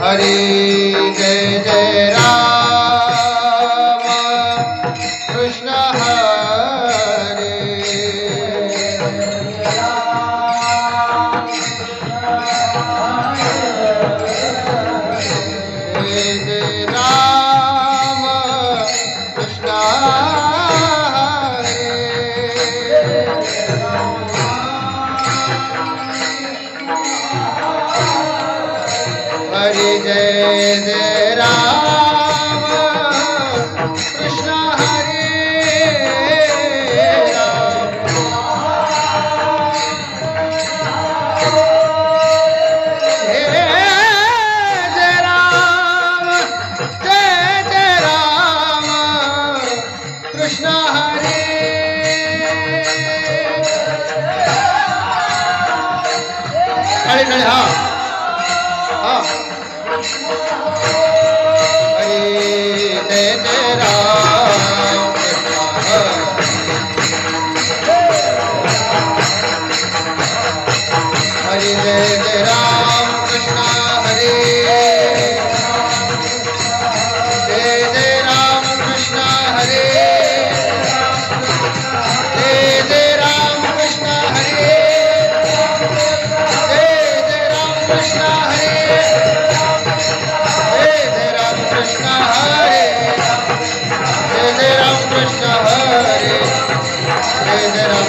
हरे जय जय राम कृष्ण हरे जय राम कृष्ण हरे जय जय राम कृष्ण हरे राम जय जय राम कृष्ण हरे खड़े खड़े हाँ हाँ हरे जय जय राम हरे जय जय राम कृष्ण हरे जय जय राम कृष्ण हरे जय जय राम कृष्ण हरे जय जय राम कृष्ण हरे कृष्ण हरे जय जय राम कृष्ण हरे जय जय राम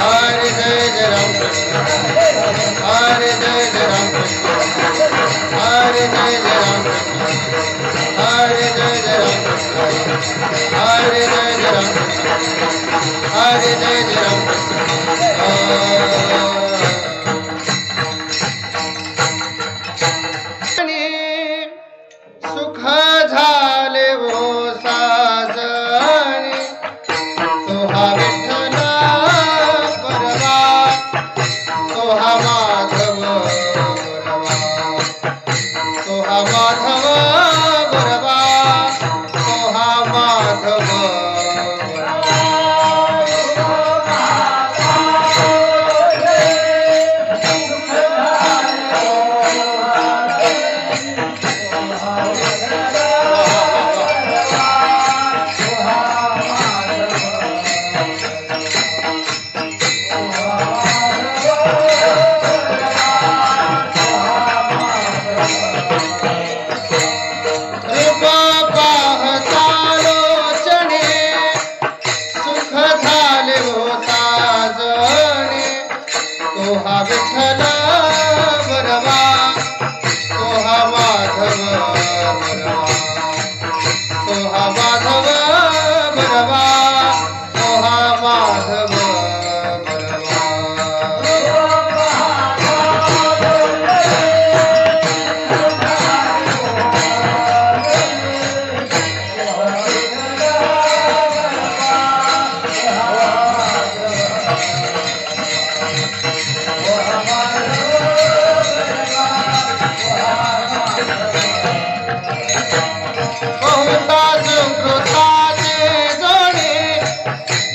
हरे जय जय राम कृष्ण हरे जय जय राम कृष्ण हरे जय जय राम कृष्ण हरे जय जय राम कृष्ण हरे जय जय राम कृष्ण हरे जय जय राम कृष्ण सुख झाले वो साजनी सोहा विठ्ठल बरवा सोहा माधव बरवा सोहा माधव बरवा सोहा माधव सोहा विठ्ठल बरवा सोहा माधव बरवा सोहा माधव बरवा सोहा माधव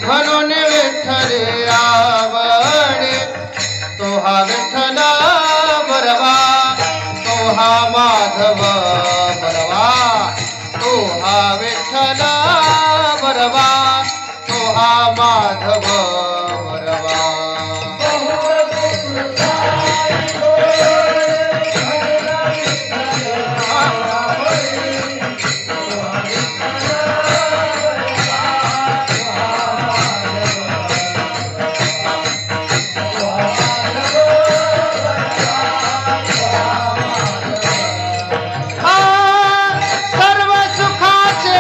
म्हणून विठ्ठल आवडे सोहा विठ्ठल बरवा सोहा माधव बरवा सोहा विठ्ठल बरवा सोहा माधव बरवा सर्व सुखाचे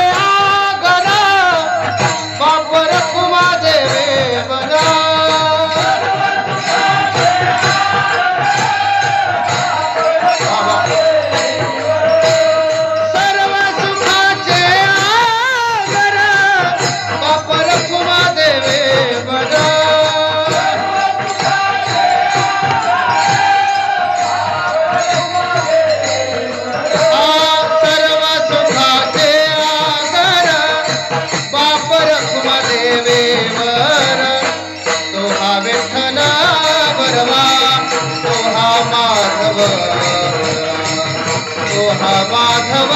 हा माधव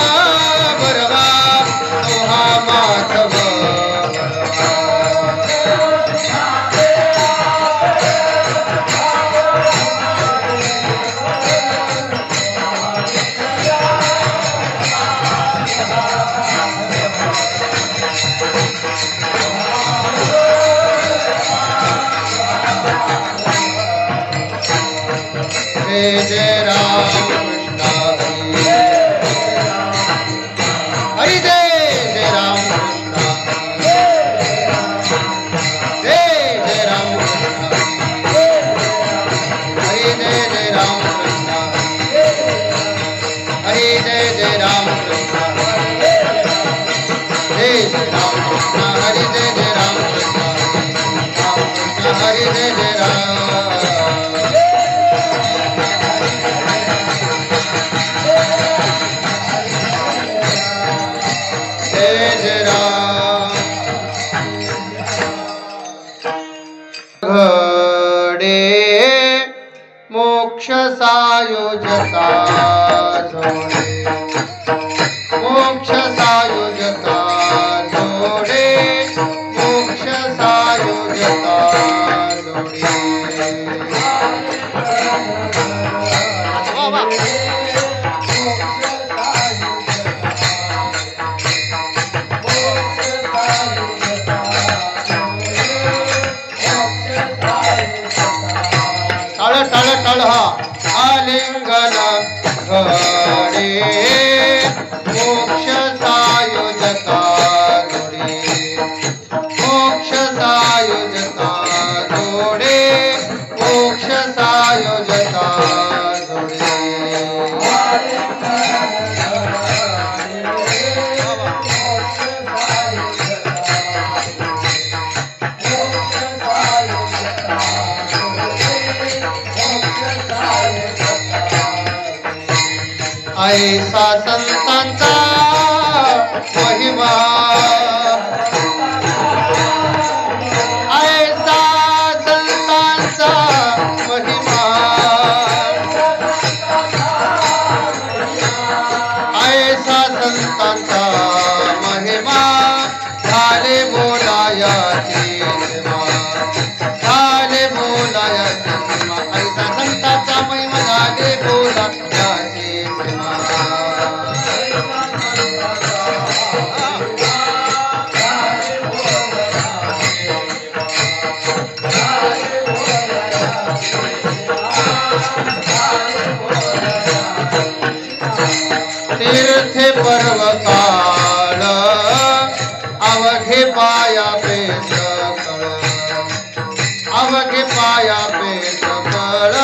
बरवा तो हा माधव जय जय राम कृष्ण हरि जय जय राम कृष्ण जय जय राम कृष्ण हरि जय जय राम कृष्ण हरि जय जय राम कृष्ण जय जय राम कृष्ण हरि जय जय राम कृष्ण राम कृष्ण हरि जय जय राम मोक्ष सायुजता जोडे मोक्ष सायुजता जोडे मोक्ष सायुजता जोडे तळ आलिंगन घडे मोक्ष सायुजता जोडे मोक्ष सायुजता जोडे मोक्ष सायुजता जोडे ऐसा संतांचा महिमा ऐसा संतांचा महिमा ऐसा संतांचा महिमा झाले बोलायाची सीमा झाले बोलायाची सीमा ऐसा संतांचा महिमा झाले बोलायाची तीर्थे पर्वकाळ अवघे पाया पेस कळ अवघे पाया पेस कळ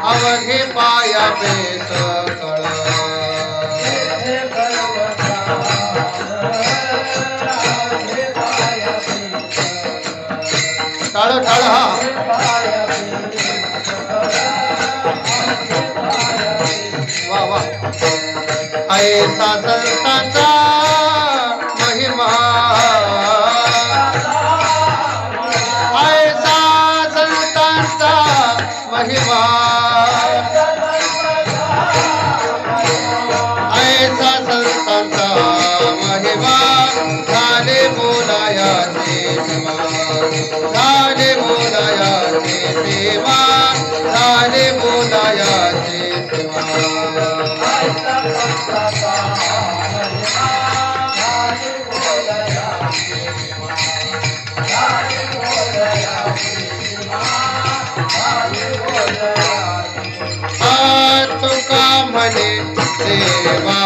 अवघे पाया पेस कळ टाळ टाळ हा वा वा ऐसा संतांचा महिमा ऐसा संतांचा महिमा ऐसा संतांचा महिमा झाले बोलायाचे सेवा झाले बोलायाचे सेवा झाले बोलायाचे सेवा तुका म्हणे देवा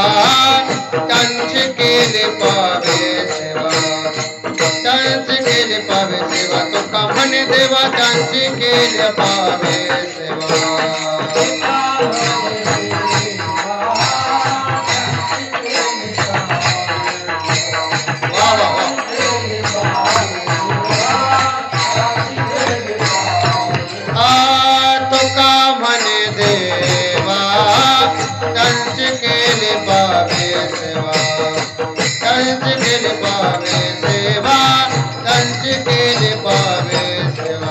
त्यांचे केले पावे सेवा त्यांचे केले पावे सेवा तुका म्हणे देवा त्यांचे केले पावे सेवा केले पावे सेवा त्यांची केले पावे सेवा त्यांची केले पावे सेवा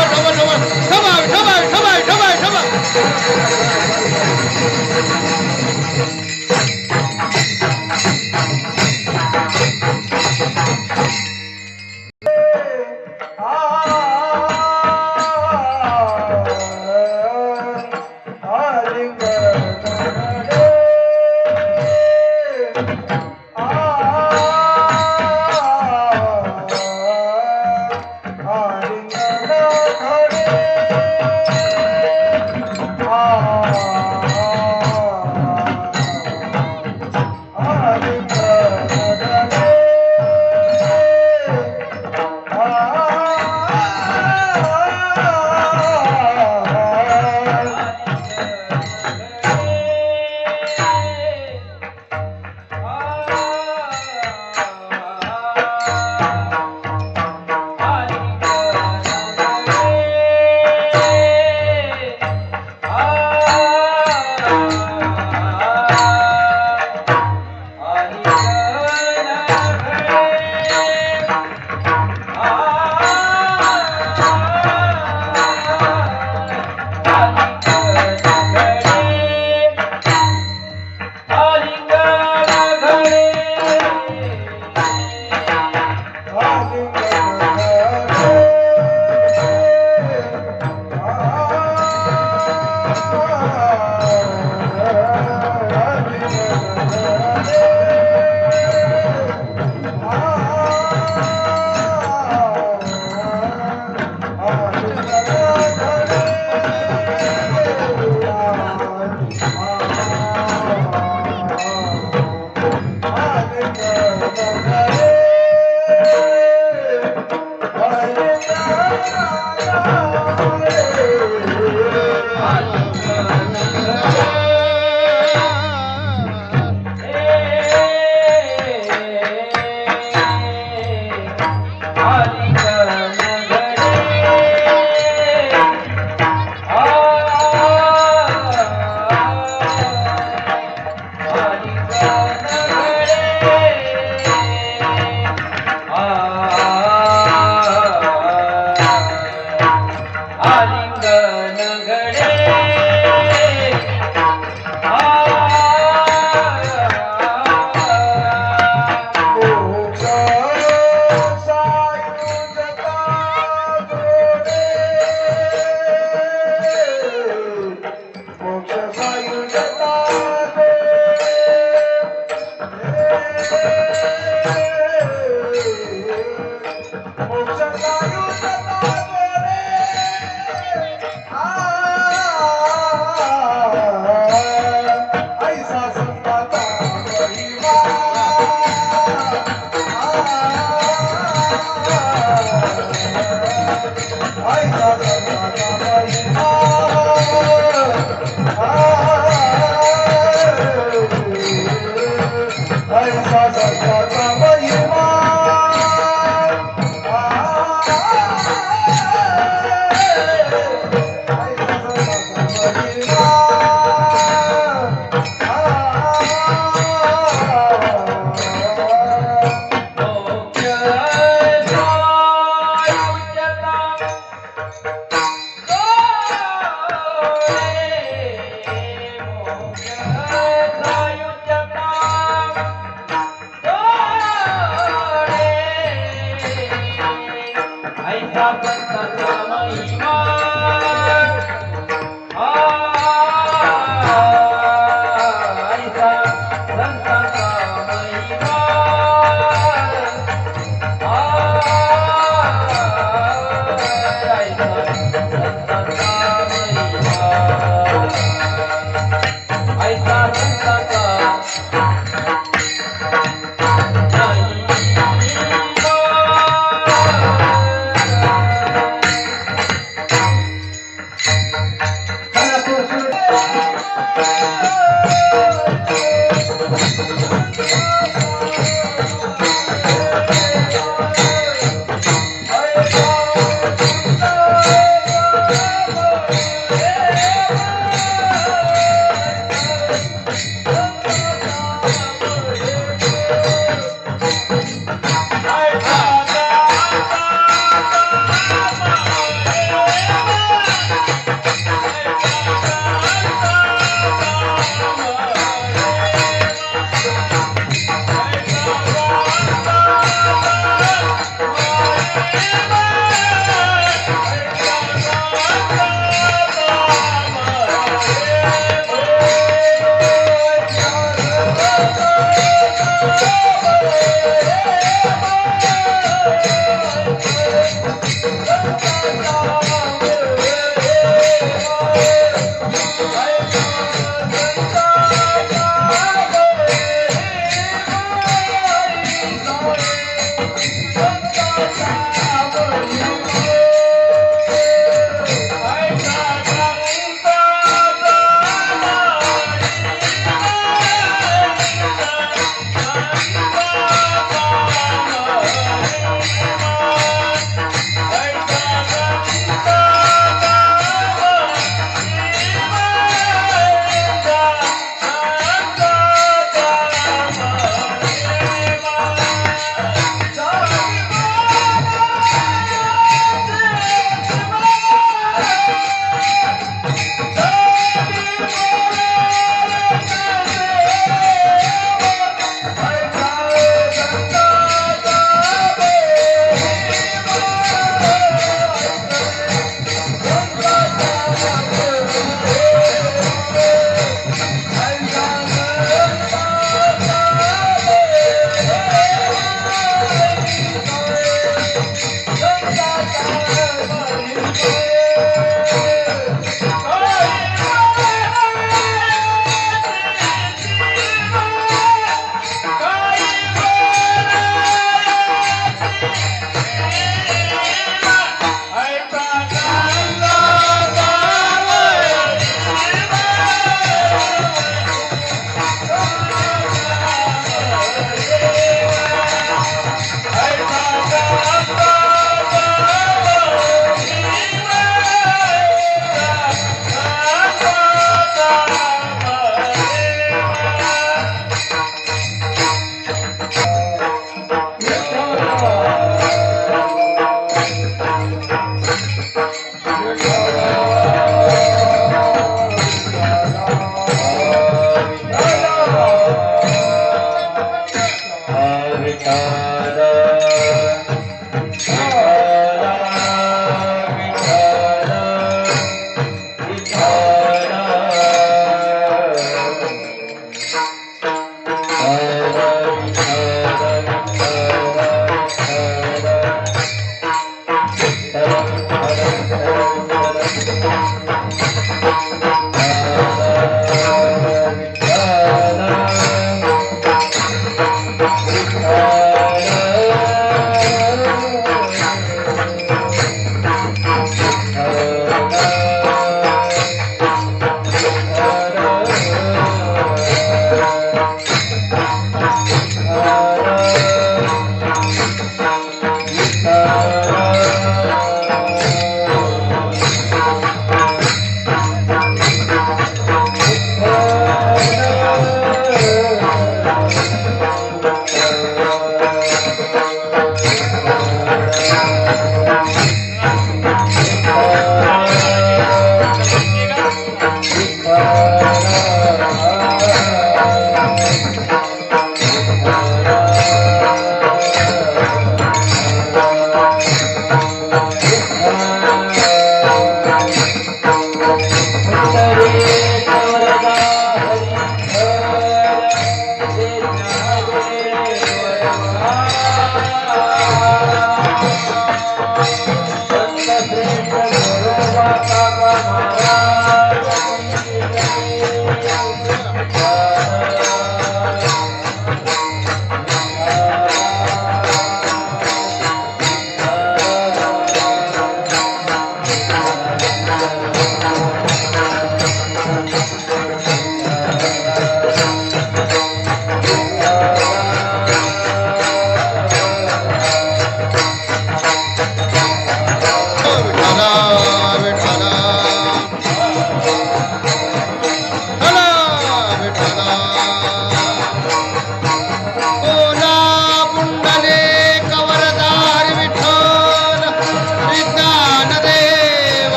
ऐसा संताचा महिमा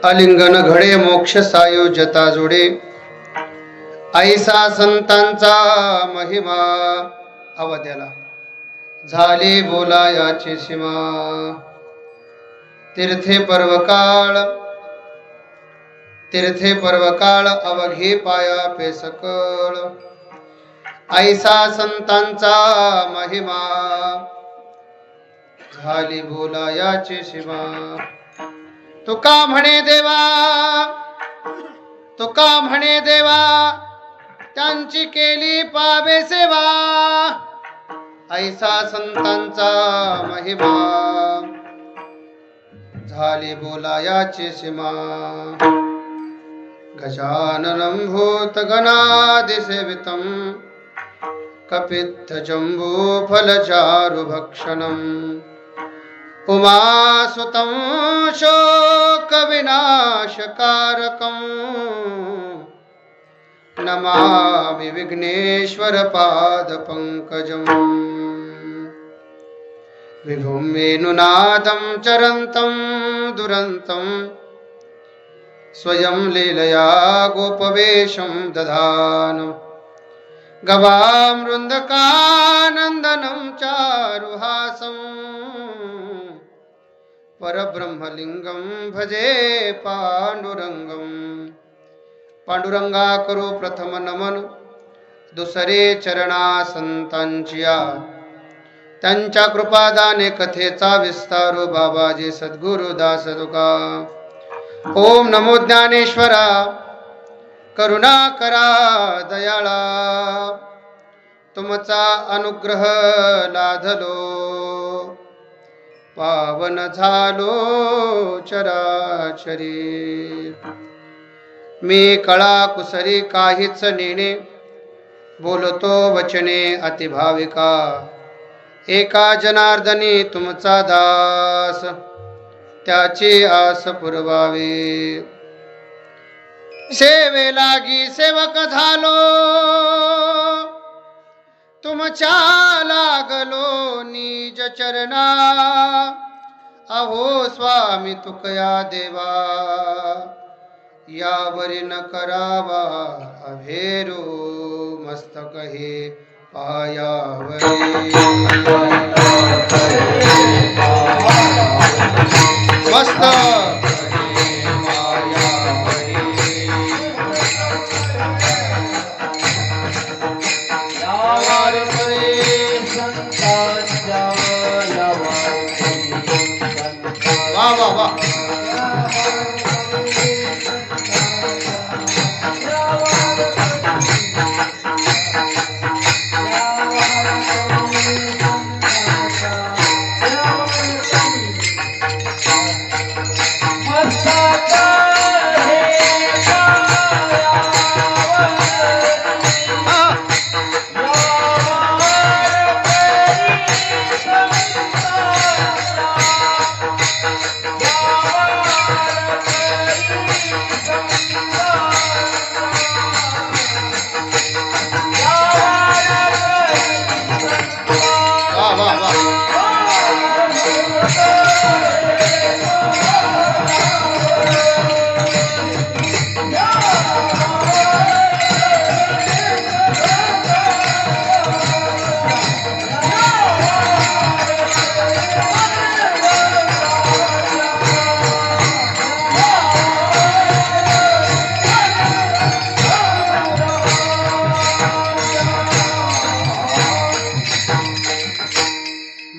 अलिंगन घडे मोक्ष सायुज्यता जोडे ऐसा संतांचा महिमा अवध्याला झाले बोला याची सीमा तीर्थे पर्वकाळ अवघे पाया पे सकळ ऐसा संतांचा महिमा झाली बोला याची सीमा तुका म्हणे देवा त्यांची केली पावे सेवा ऐसा संतांचा महिमा झाली बोलायाची सीमा गजाननं भूतगणादिसेवितं कपित्थ जम्बू फलचारुभक्षणम् उमासुतं शोकविनाशकारकं नमामि विघ्नेश्वर पादपङ्कजम् विभुं वेणुनादं चरन्तं दुरन्तं स्वयं लीलया गोपवेशं दधानं गवामृन्दकानन्दनं चारुहासम् परब्रह्मलिंगं भजे पांडुरंगम पांडुरंगा करू प्रथम नमन दुसरे चरणा संतांचिया त्यांच्या कृपादाने कथेचा विस्तारू बाबाजी सद्गुरु दास तुका ओम नमो ज्ञानेश्वरा करुणा करा दयाळा तुमचा अनुग्रह लाधलो पावन झालो चराचरी मी कळा कुसरी काहीच नेणे बोलतो वचने अतिभाविका एका जनार्दनी तुमचा दास त्याची आस पुरवावी सेवे लागी सेवक झालो तुमच्या लागलो निज चरणा अहो स्वामी तुकया देवा यावरी न करावा अभेरो मस्तक हे पायावरी मस्तक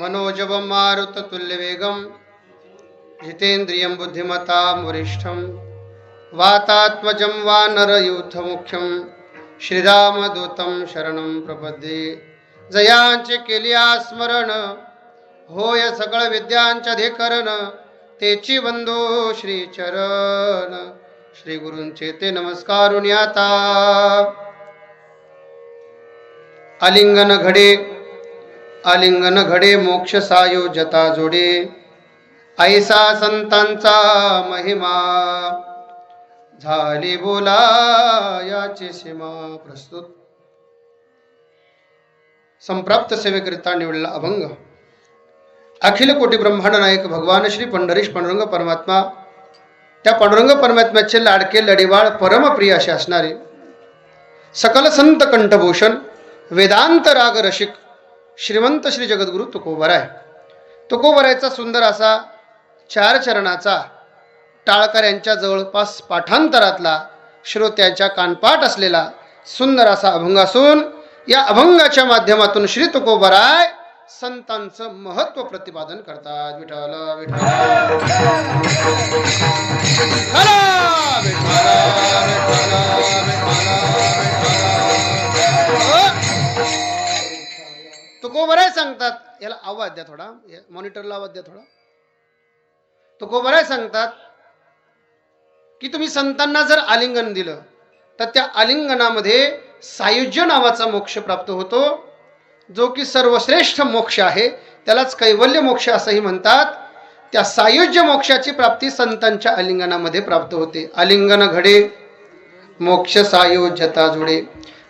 मनोजवं मारुततुल्यवेगं जितेन्द्रियं बुद्धिमतां वरिष्ठं वातात्मजं वानरयूथमुख्यं श्रीरामदूतं शरणं प्रपद्ये। जयांचे केलिया स्मरण होय सकळ विद्यांचे अधिकरण तेची बंधू श्री चरण। श्री गुरूंचे ते नमस्कारून आता आलिंगन घडे मोक्ष सायोजता जोडे ऐसा संतांचा महिमा झाली बोला याची सीमा। प्रस्तुत संप्राप्त सेवेकरिता निवडला अभंग अखिल कोटी ब्रह्मांड नायक भगवान श्री पंढरीश पांडुरंग परमात्मा, त्या पांडुरंग परमात्म्याचे लाडके लढीवाळ परमप्रिय असे असणारे सकल संत कंठभूषण वेदांत राग रसिक श्रीमंत श्री जगद्गुरु तुकोबराय। तुकोबरायचा सुंदर असा 4 चरणाचा टाळकऱ्यांच्या जवळपास पाठांतरातला श्रोत्यांच्या कानपाठ असलेला सुंदर असा अभंग असून या अभंगाच्या माध्यमातून श्री तुकोबराय संतांचं महत्व प्रतिपादन करतात। विठ्ठल विठ्ठल तुकोबराय सांगतात, याला आवाज द्या थोडा, मॉनिटरला आवाज द्या थोडा। तुकोबराय सांगतात की तुम्ही संतांना जर आलिंगन दिलं तर त्या आलिंगनामध्ये सायुज्य नावाचा मोक्ष प्राप्त होतो, जो की सर्वश्रेष्ठ मोक्ष आहे, त्यालाच कैवल्य मोक्ष असंही म्हणतात। त्या सायुज्य मोक्षाची प्राप्ती संतांच्या आलिंगनामध्ये प्राप्त होते। आलिंगन घडे मोक्ष सायुज्यता जोडे।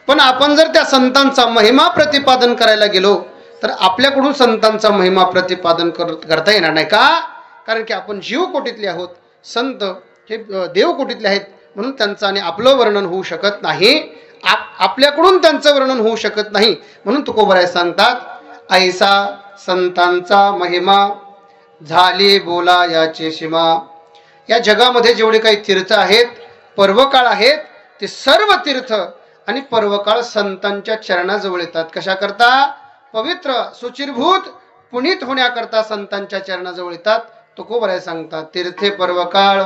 पण आपण जर त्या संतांचा महिमा प्रतिपादन करायला गेलो तर आपल्याकडून संतांचा महिमा प्रतिपादन करता येणार नाही का? कारण की आपण जीव कोटीतले आहोत, संत हे देव कोटीतले आहेत, म्हणून त्यांचं आणि आपलं वर्णन होऊ शकत नाही, आपल्याकडून त्यांचं वर्णन होऊ शकत नाही। म्हणून तुकोबराय सांगतात ऐसा संतांचा महिमा झाली बोला याची सीमा। या जगामध्ये जेवढे काही तीर्थ आहेत, पर्वकाळ आहेत, ते सर्व तीर्थ आणि पर्वकाळ संतांच्या चरणाजवळ येतात। कशा करता? पवित्र सुचिरभूत पुनीत होण्याकरता संतांच्या चरणाजवळ येतात। तुकोबराय सांगतात तीर्थे पर्वकाळ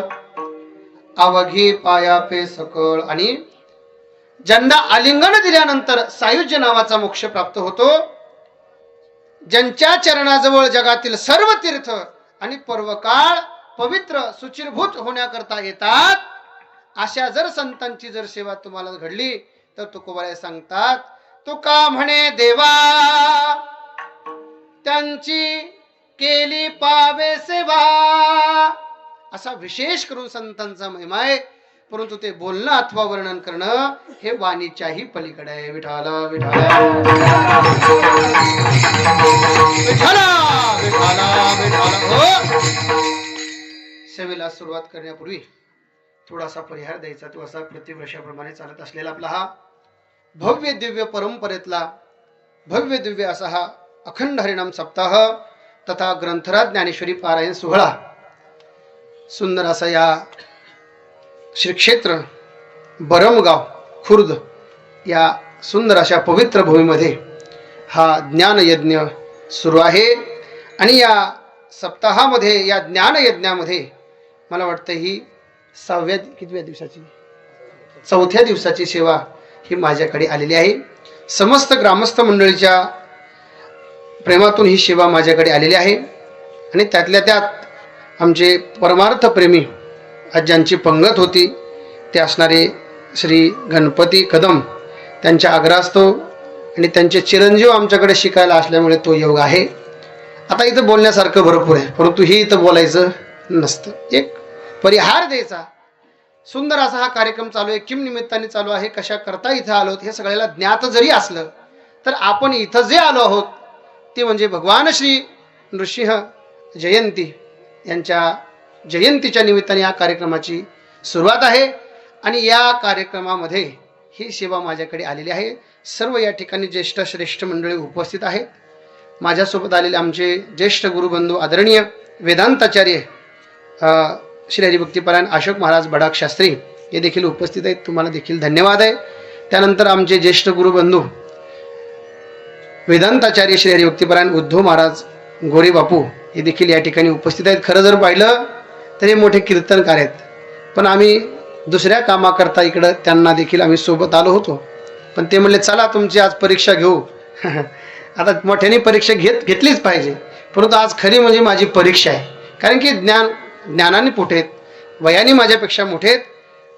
अवघी पाया पे सकळ। आणि ज्यांना आलिंगन दिल्यानंतर सायुज्य नावाचा मोक्ष प्राप्त होतो, ज्यांच्या चरणाजवळ जगातील सर्व तीर्थ आणि पर्वकाळ पवित्र सुचिरभूत होण्याकरता येतात, अशा जर संतांची जर सेवा तुम्हाला घडली तर तुकोबराय सांगतात तुका म्हणे देवा त्यांची केली पावे सेवा। असा विशेष करून संतांचा महिमा आहे, परंतु ते बोलणं अथवा वर्णन करणं हे वाणीच्याही पलीकडे आहे। विठ्ठल विठ्ठल विठ्ठल विठ्ठल। सेवेला सुरुवात करण्यापूर्वी थोडासा परिहार द्यायचा। तो असा प्रतिवर्षाप्रमाणे चालत असलेला आपला हा भव्य दिव्य परंपरेतला भव्य दिव्य असा हा अखंड हरिनाम सप्ताह तथा ग्रंथराज ज्ञानेश्वरी पारायण सोहळा सुंदर असा या श्री क्षेत्र बरमगाव खुर्द या सुंदर अशा पवित्र भूमीमध्ये हा ज्ञानयज्ञ सुरू आहे। आणि या सप्ताहामध्ये या ज्ञानयज्ञामध्ये मला वाटतं ही 6व्या दिवसाची 4थ्या दिवसाची सेवा ही माझ्याकडे आलेली आहे। समस्त ग्रामस्थ मंडळीच्या प्रेमातून ही सेवा माझ्याकडे आलेली आहे। आणि त्यातल्या त्यात आमचे परमार्थ प्रेमी आज ज्यांची पंगत होती ते असणारे श्री गणपती कदम, त्यांच्या आग्रहास्तव आणि त्यांचे चिरंजीव आमच्याकडे शिकायला असल्यामुळे तो योग आहे। आता इथं बोलण्यासारखं भरपूर आहे, परंतु ही इथं बोलायचं नसतं, एक परिहार द्यायचा। सुंदर असा हा कार्यक्रम चालू आहे, किम निमित्ताने चालू आहे, कशा करता इथं आलो हे सगळ्याला ज्ञात जरी असलं तर आपण इथं जे आलो आहोत ते म्हणजे भगवान श्री नृसिंह जयंती यांच्या जयंतीच्या निमित्ताने या कार्यक्रमाची सुरुवात आहे। आणि या कार्यक्रमामध्ये ही सेवा माझ्याकडे आलेली आहे। सर्व या ठिकाणी ज्येष्ठ श्रेष्ठ मंडळी उपस्थित आहेत। माझ्यासोबत आलेले आमचे ज्येष्ठ गुरुबंधू आदरणीय वेदांताचार्य श्री हरिभक्तीपरायण अशोक महाराज बडाक शास्त्री हे देखील उपस्थित आहेत, तुम्हाला देखील धन्यवाद आहे। त्यानंतर आमचे ज्येष्ठ गुरुबंधू वेदांताचार्य श्री हरिभक्तीपरायण उद्धव महाराज गोरे बापू हे देखील या ठिकाणी उपस्थित आहेत. खरं जर पाहिलं तर हे मोठे कीर्तनकार आहेत, पण आम्ही दुसऱ्या कामाकरता इकडं त्यांना देखील आम्ही सोबत आलो होतो. पण ते म्हणले चला तुमची आज परीक्षा घेऊ. आता मोठ्याने परीक्षा घेतलीच पाहिजे, परंतु आज खरी म्हणजे माझी परीक्षा आहे. कारण की ज्ञानाने मोठे आहेत, वयाने माझ्यापेक्षा मोठे आहेत,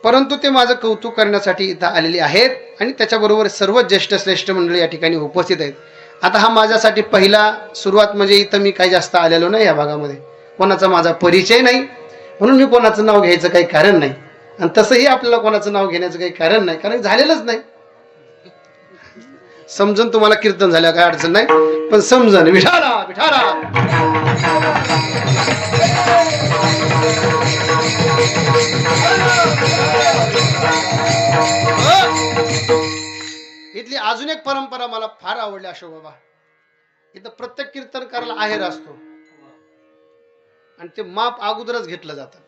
परंतु ते माझं कौतुक करण्यासाठी इथं आलेले आहेत. आणि त्याच्याबरोबर सर्व ज्येष्ठ श्रेष्ठ मंडळी या ठिकाणी उपस्थित आहेत. आता हा माझ्यासाठी पहिला सुरुवात, म्हणजे इथं मी काही जास्त आलेलो नाही या भागामध्ये, कोणाचा माझा परिचय नाही, म्हणून मी कोणाचं नाव घ्यायचं काही कारण नाही. आणि तसंही आपल्याला कोणाचं नाव घेण्याचं काही कारण नाही, कारण झालेलंच नाही. समजून तुम्हाला कीर्तन झाल्यावर काय अडचण नाही, पण समजून विठाला विठाला. इथली अजून एक परंपरा मला फार आवडली अशोक बाबा. इथं प्रत्येक कीर्तनकाराला आहेर असतो आणि ते माप अगोदरच घेतलं जातं.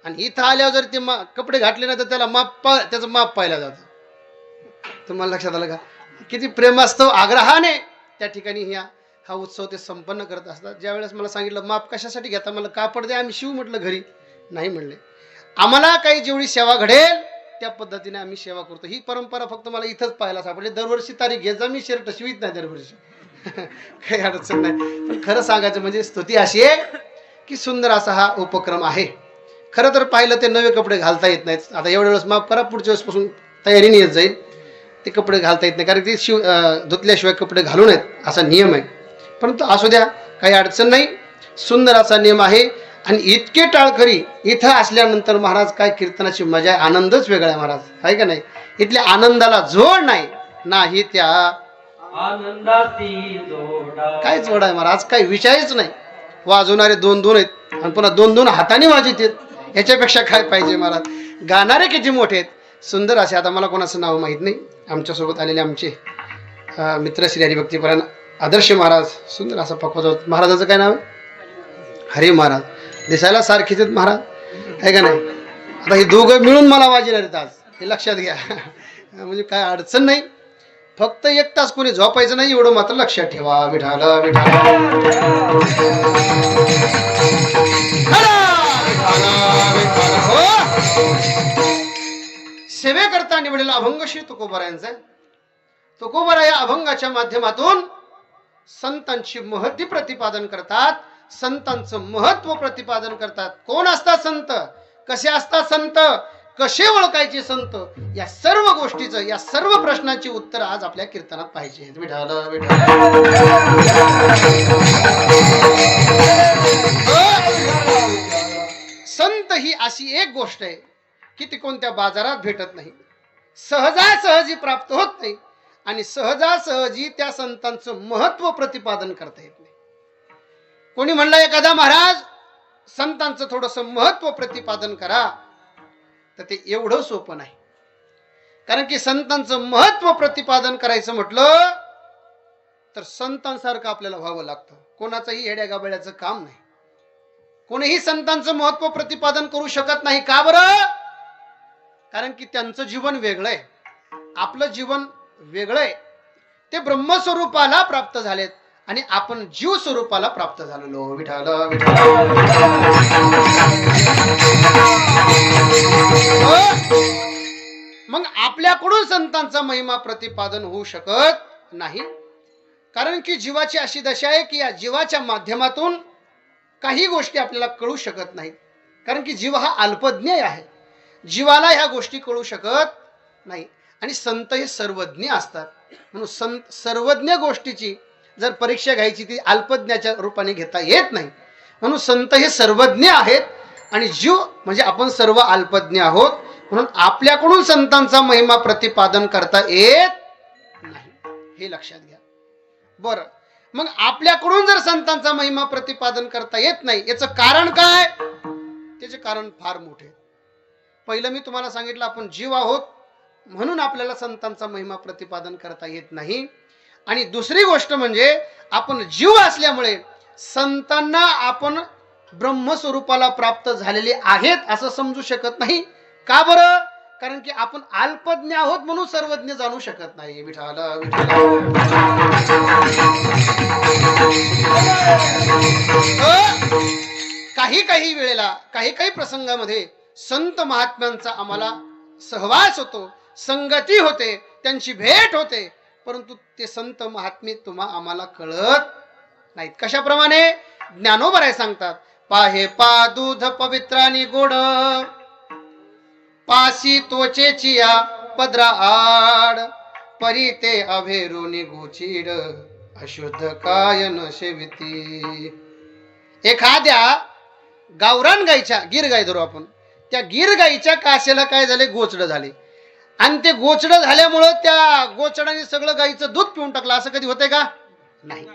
आणि इथं आल्यावर जर ते कपडे घातले नाही तर त्याला त्याचं माप पाहिलं जातं. तुम्हाला लक्षात आलं का? किती प्रेमास्तव आग्रहाने त्या ठिकाणी हा उत्सव ते संपन्न करत असतात. ज्यावेळेस मला सांगितलं माप कशासाठी घेता, मला कापड द्या, आम्ही शिव म्हटलं घरी. नाही म्हणले, आम्हाला काही जेवढी सेवा घडेल त्या पद्धतीने आम्ही सेवा करतो. ही परंपरा फक्त मला इथंच पाहायला सापडली. दरवर्षी तारीख घ्यायचा, मी शर्ट शिवित नाही दरवर्षी. काही अडचण नाही. पण खरं सांगायचं म्हणजे स्तुती अशी आहे की सुंदर असा हा उपक्रम आहे. खरं तर पाहिलं ते नवे कपडे घालता येत नाहीत. आता एवढ्या वेळेस माफ करा, पुढच्या वेळेसपासून तयारीने येत जाईल. ते कपडे घालता येत नाही, कारण ते धुतल्याशिवाय कपडे घालू नयेत असा नियम आहे. परंतु असू द्या, काही अडचण नाही. सुंदर असा नियम आहे. आणि इतके टाळकरी इथं असल्यानंतर महाराज काय कीर्तनाची मजा आहे, आनंदच वेगळा आहे महाराज, आहे का नाही? इथल्या आनंदाला जोड नाही त्या आनंदाची जोडा. काय जोड आहे महाराज, काही विषयच नाही. वाजवणारे दोन दोन आहेत आणि पुन्हा दोन दोन हाताने वाजवत आहेत, ह्याच्यापेक्षा काय पाहिजे महाराज? गाणारे किती मोठे आहेत, सुंदर असे. आता मला कोणाचं नाव माहीत नाही. आमच्यासोबत आलेले आमचे मित्र श्री हरिभक्तीपरायण आदर्श महाराज, सुंदर असा पकवाज. महाराजाचं काय नाव आहे? हरी महाराज. दिसायला सारखीच आहेत महाराज, आहे का नाही? आता हे दोघं मिळून मला वाजणार आहेत आज, हे लक्षात घ्या. म्हणजे काय अडचण नाही, फक्त 1 तास कोणी झोपायचं नाही, एवढं मात्र लक्षात ठेवा. विठाला विठाला सेवे करता निवडलेला अभंग श्री तुकोबारायांचा. तुकोबारा या अभंगाच्या माध्यमातून संतांची महती प्रतिपादन करतात, संतांचं महत्व प्रतिपादन करतात. कोण असतात संत, कसे असतात संत, कसे ओळखायचे संत, या सर्व गोष्टीचं, या सर्व प्रश्नाची उत्तर आज आपल्या कीर्तनात पाहिजे. संत ही अशी एक गोष्ट आहे की ती कोणत्या बाजारात भेटत नाही, सहजासहजी प्राप्त होत नाही, आणि सहजासहजी त्या संतांचं महत्व प्रतिपादन करता येत नाही. कोणी म्हणलं एखादा महाराज संतांचं थोडंसं महत्व प्रतिपादन करा, तर ते एवढं सोपं नाही. कारण की संतांचं महत्व प्रतिपादन करायचं म्हटलं तर संतांसारखं आपल्याला व्हावं लागतं. कोणाचंही येड्या गाबड्याचं काम नाही. कोणीही संतांचं महत्व प्रतिपादन करू शकत नाही. का बरं? कारण की त्यांचं जीवन वेगळं आहे, आपलं जीवन वेगळं आहे. ते ब्रह्मस्वरूपाला प्राप्त झालेत आणि आपण जीव स्वरूपाला प्राप्त झालेलो. विठाला विठाला. मग आपल्याकडून संतांचा महिमा प्रतिपादन होऊ शकत नाही. कारण की जीवाची अशी दशा आहे की या जीवाच्या माध्यमातून काही गोष्टी आपल्याला कळू शकत नाहीत. कारण की जीव हा अल्पज्ञ आहे, जीवाला ह्या गोष्टी कळू शकत नाही. आणि संत हे सर्वज्ञ असतात. म्हणून सर्वज्ञ गोष्टीची जर परीक्षा घ्यायची ती अल्पज्ञाच्या रूपाने घेता येत नाही. म्हणून संत हे सर्वज्ञ आहेत आणि जीव म्हणजे आपण सर्व अल्पज्ञ आहोत. म्हणून आपल्याकडून संतांचा महिमा प्रतिपादन करता येत नाही, हे लक्षात घ्या. बरं, मग आपल्याकडून जर संतांचा महिमा प्रतिपादन करता येत नाही, याचं कारण काय? त्याचे कारण फार मोठे. पहिलं मी तुम्हाला सांगितलं, आपण जीव आहोत म्हणून आपल्याला संतांचा महिमा प्रतिपादन करता येत नाही. आणि दुसरी गोष्ट म्हणजे आपण जीव असल्यामुळे संतांना आपण ब्रह्मस्वरूपाला प्राप्त झालेले आहेत असं समजू शकत नाही. का बरं? कारण की आपण अल्पज्ञ आहोत म्हणून सर्वज्ञ जाणू शकत नाही. विठाला विठाला. काही काही वेळेला काही काही प्रसंगामध्ये संत महात्म्यांचा आम्हाला सहवास होतो, संगती होते, त्यांची भेट होते, परंतु ते संत महात्मे आम्हाला कळत नाहीत. कशाप्रमाणे? ज्ञानोबराय सांगतात, पाहे पा दूध पवित्रानी गोड, पासी तोचेची या पदरा आड, परी ते अभेरुनी गोचीड, अशुद्ध काय न सेविती. एखाद्या गावरान गाईच्या, गिर गाय धरू आपण, त्या गिर गाईच्या कासेला काय झाले? गोचड झाले. आणि ते गोचड झाल्यामुळं त्या गोचडाने सगळं गाईचं दूध पिऊन टाकलं. असं कधी होतंय का? नाही,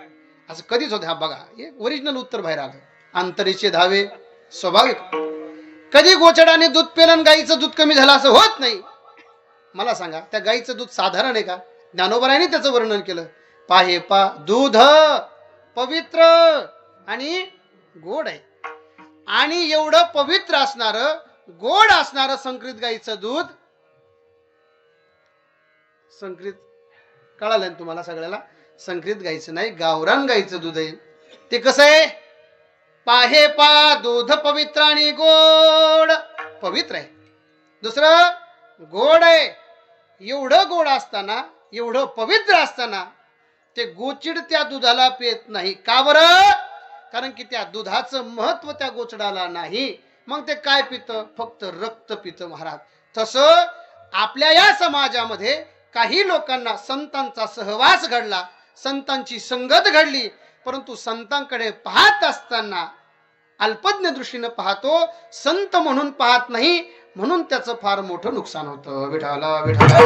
असं कधीच होते. हा बघा, हे ओरिजिनल उत्तर बाहेर आलं. अंतरीचे धावे स्वाभाविक. कधी गोचडाने दूध पिलं आणि गाईचं दूध कमी झालं असं होत नाही. मला सांगा, त्या गाईचं दूध साधारण आहे का? ज्ञानोबराने त्याचं वर्णन केलं, पाहे पा दूध पवित्र आणि गोड आहे. आणि एवढं पवित्र असणार, गोड असणार संकरित गाईचं दूध, संकरित कळालं ना तुम्हाला सगळ्याला? संकरित गाईचं नाही, गावरान गाईचं दूध आहे. ते कसं आहे? पाहे पा दूध पवित्र आणि गोड, पवित्र आहे. दुसरं गोड आहे. एवढं गोड असताना, एवढं पवित्र असताना ते गोचिड त्या दुधाला पेत नाही. का बरं? कारण की त्या दुधाचं महत्व त्या गोचडाला नाही. मग ते काय पितं? फक्त रक्त पितं महाराज. तसं आपल्या या समाजामध्ये काही लोकांना संतांचा सहवास घडला, संतांची संगत घडली, परंतु संतांकडे पाहत असताना अल्पज्ञ दृष्टीने पाहतो, संत म्हणून पाहत नाही, म्हणून त्याचं फार मोठं नुकसान होतं. विठाला विठाला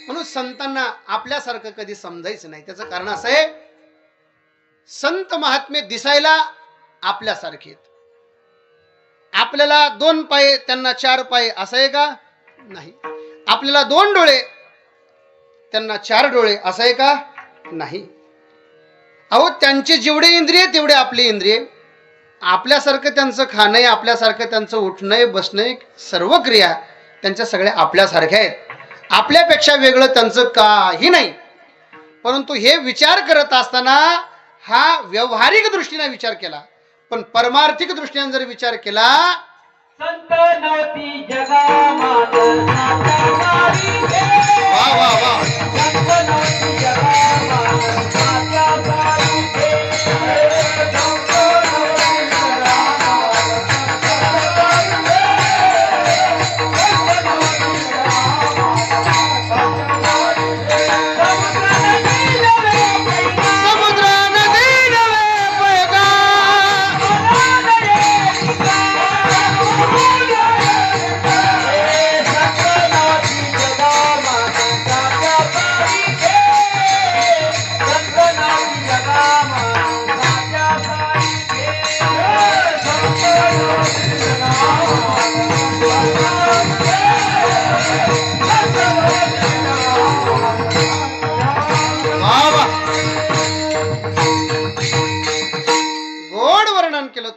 म्हणून संतांना आपल्यासारखं कधी समजायचं नाही. त्याचं कारण असं आहे, संत महात्मे दिसायला आपल्यासारखे, आपल्याला 2 पाय त्यांना 4 पाय असं आहे का? नाही. आपल्याला 2 डोळे त्यांना 4 डोळे असं आहे का? नाही. अहो, त्यांचे जेवढे इंद्रिय तेवढे आपले इंद्रिय. आपल्यासारखं त्यांचं खाणं, आपल्यासारखं त्यांचं उठणं बसणं, सर्व क्रिया त्यांच्या सगळ्या आपल्यासारख्या आहेत. आपल्यापेक्षा वेगळं त्यांचं काही नाही. परंतु हे विचार करत असताना हा व्यावहारिक दृष्टीने विचार केला, पण परमार्थिक दृष्टीने जर विचार केला, संत नवती जगा वा वा वा, संत नवती जगा